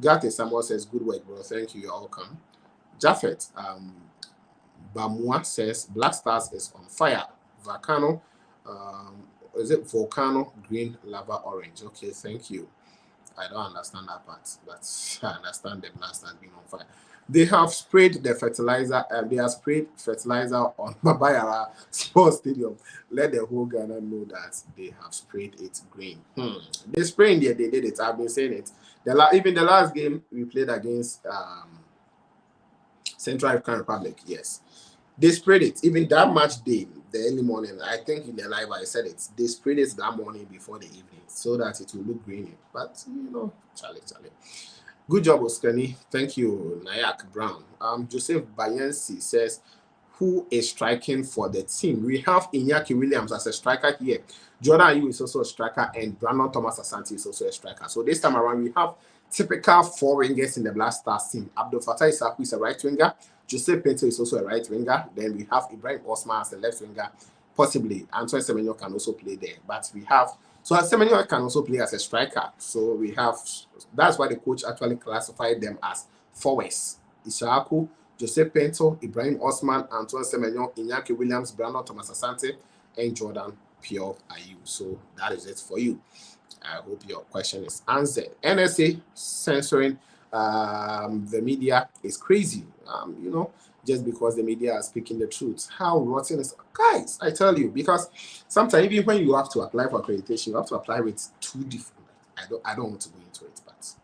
Gati Samuel says good work, bro. Thank you. You're welcome. Japheth Bamua says Black Stars is on fire. Volcano, is it volcano green lava orange? Okay, thank you. I don't understand that part, but I understand the Black Stars being on fire. They have sprayed the fertilizer. They have sprayed fertilizer on Mabayara Sports Stadium. Let the whole Ghana know that they have sprayed it green. They sprayed it. They did it. I've been saying it. Even the last game we played against Central African Republic, yes. They sprayed it. Even that match day, the early morning, I think in the live I said it. They sprayed it that morning before the evening so that it will look green. But, Charlie. Good job, Oskani. Thank you, Nayak Brown. Joseph Bayensi says, who is striking for the team? We have Iñaki Williams as a striker here. Jordan Ayew is also a striker, and Brandon Thomas Asante is also a striker. So this time around, we have typical four wingers in the Black Stars team. Abdul Fattah Isaku is a right winger. Joseph Pinto is also a right winger. Then we have Ibrahim Osman as a left winger. Possibly Antoine Semenyo can also play there. But we have Semenyo can also play as a striker. So we have, that's why the coach actually classified them as forwards. Isaku, Joseph Pinto, Ibrahim Osman, Antoine Semenyo, Iñaki Williams, Brandon Thomas Asante, and Jordan Pure Ayew. So that is it for you. I hope your question is answered. NSA censoring the media is crazy. Just because the media are speaking the truth. How rotten is, guys? I tell you, because sometimes even when you have to apply for accreditation, you have to apply with two different. I don't want to go into it, but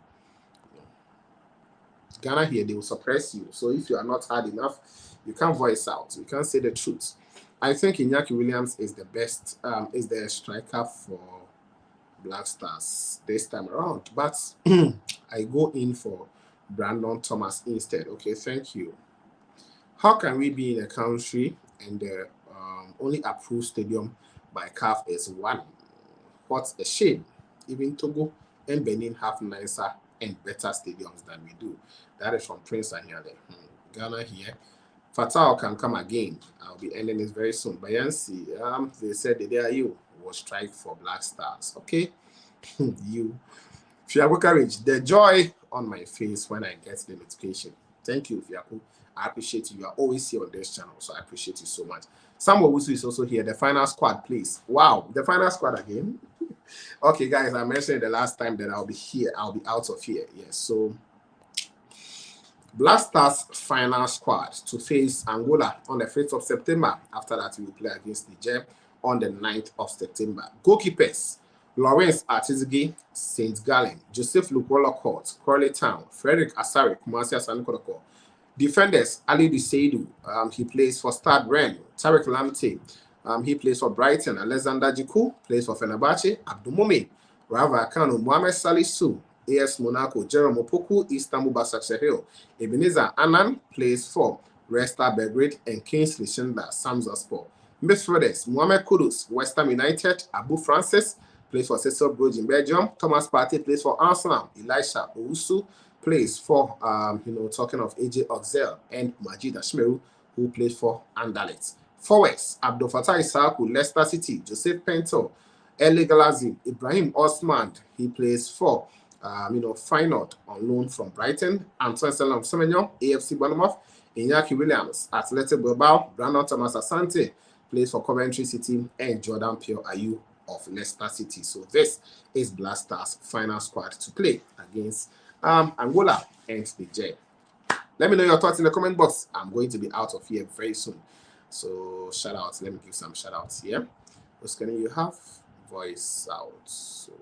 Ghana here, they will suppress you. So if you are not hard enough, you can't voice out. You can't say the truth. I think Iñaki Williams is the best, is the striker for Black Stars this time around. But I go in for Brandon Thomas instead. Okay, thank you. How can we be in a country and the only approved stadium by CAF is one? What a shame. Even Togo and Benin have nicer and better stadiums than we do. That is from Prince Anyale. Ghana here. Fatal can come again. I'll be ending this very soon. Bayansi, they said the day Ayew was strike for Black Stars. Okay, you. Fiaku Courage, the joy on my face when I get the notification. Thank you, Fiaku. I appreciate you. You are always here on this channel, so I appreciate you so much. Samuel Wusu is also here. The final squad, please. Wow, the final squad again. Okay, guys, I mentioned the last time that I'll be here. I'll be out of here. Yes, so Black Stars final squad to face Angola on the 5th of September. After that, we will play against Niger on the 9th of September. Goalkeepers: Lawrence Atizigi, St. Gallen, Joseph Lukwolo Court, Crawley Town, Frederick Asari, Kumasi Asani Kodoko. Defenders: Ali Duseidu, he plays for Stade Rennes. Tarek Lamte, he plays for Brighton. Alexander Jiku plays for Fenerbahce. Abdulmumin, Rava Kano, Mohamed Salisu, AS Monaco. Jerome Opoku, Istanbul Basaksehir. Ebenezer Annan plays for Resta Belgrade, and Kingsley Schindler, Samsung. Midfielders: Mohamed Kudus, West Ham United. Abu Francis plays for Cecil Brugge in Belgium. Thomas Partey plays for Arsenal. Elisha Owusu plays for, talking of AJ Oxel, and Majid Ashmeru, who plays for Anderlecht. Forwards: Abdul Fattah Isaku, Leicester City. Joseph Pinto, Eli Galazi. Ibrahim Osman, he plays for, Feyenoord on loan from Brighton. Antoine Semenyo, AFC Bournemouth. Iñaki Williams, Athletic Bilbao. Brandon Thomas Asante plays for Coventry City, and Jordan Pure Ayew of Leicester City. So this is Black Stars final squad to play against Angola and Niger. Let me know your thoughts in the comment box. I'm going to be out of here very soon. So shout outs. Let me give some shout outs here. Oskani, you have voice out. So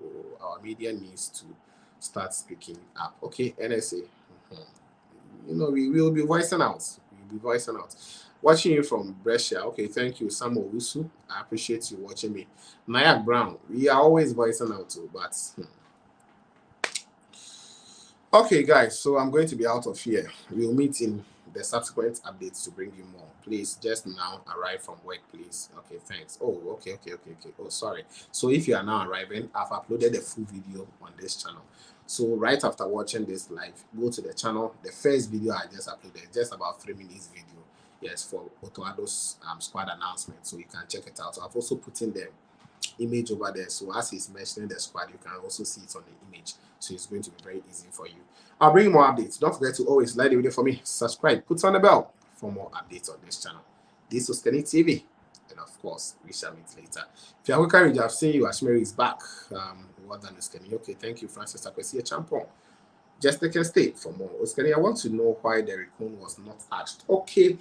our media needs to start speaking up. Okay, NSA. We will be voicing out. We'll be voicing out. Watching you from Brescia. Okay, thank you, Samuel Wusu. I appreciate you watching me. Nayak Brown. We are always voicing out too, but okay, guys, so I'm going to be out of here. We'll meet in the subsequent updates to bring you more. Please just now arrive from work, please. Okay, thanks. Oh, okay. Oh, sorry. So if you are now arriving, I've uploaded a full video on this channel. So right after watching this live, go to the channel. The first video I just uploaded, just about 3 minutes video. Yes, for Addo's squad announcement, so you can check it out. So I've also put in the image over there. So as he's mentioning the squad, you can also see it on the image. So it's going to be very easy for you. I'll bring more updates. Don't forget to always like the video for me, subscribe, put on the bell for more updates on this channel. This was OSIKANI TV, and of course, we shall meet later. If you're courage, I've seen you. Ashmeri is back. Well done, OSIKANI. Okay, thank you, Francis Akwesi Champon. Just take a stay for more. OSIKANI, I want to know why Derrick Cohn was not asked. Okay,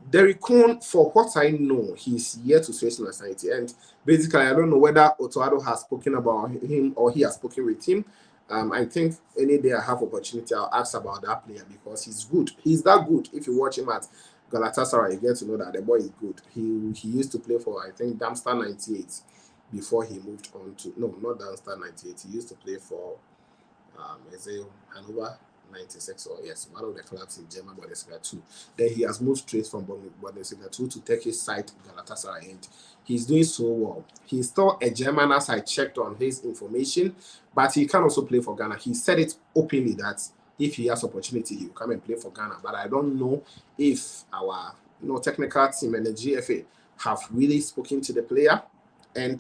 Derrick Cohn, for what I know, he's yet to switch nationality. And basically, I don't know whether Addo has spoken about him or he has spoken with him. I think any day I have opportunity, I'll ask about that player because he's good. He's that good. If you watch him at Galatasaray, you get to know that the boy is good. He used to play for, I think, Darmstadt 98 before he moved on to, no, not Darmstadt 98. He used to play for Hanover 96, or yes, one of the clubs in German Bundesliga 2. Then he has moved straight from Bundesliga 2 to take his side Galatasaray, and he's doing so well. He's still a German as I checked on his information, but he can also play for Ghana. He said it openly that if he has opportunity, he will come and play for Ghana. But I don't know if our technical team and the GFA have really spoken to the player, and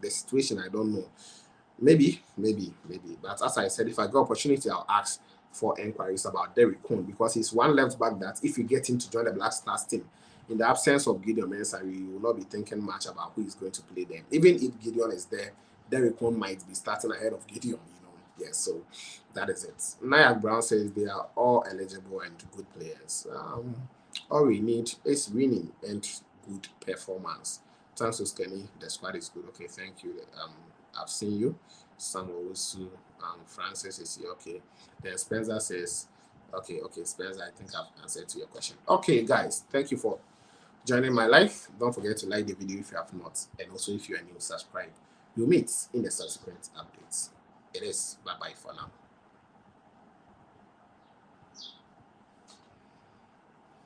the situation, I don't know. Maybe. But as I said, if I get opportunity, I'll ask for inquiries about Derrick Cohn because he's one left back that if you get him to join the Black Stars team, in the absence of Gideon Mensah, we will not be thinking much about who is going to play them. Even if Gideon is there, Derrick Cohn might be starting ahead of Gideon, Yes, so that is it. Nayak Brown says they are all eligible and good players. All we need is winning and good performance. Thanks to OSIKANI, the squad is good. Okay, thank you. I've seen you. Samuel Wusu, Francis is here. Okay. Then Spencer says, okay, Spencer, I think I've answered to your question. Okay, guys, thank you for joining my live. Don't forget to like the video if you have not. And also, if you are new, subscribe. We'll meet in the subsequent updates. It is bye-bye for now.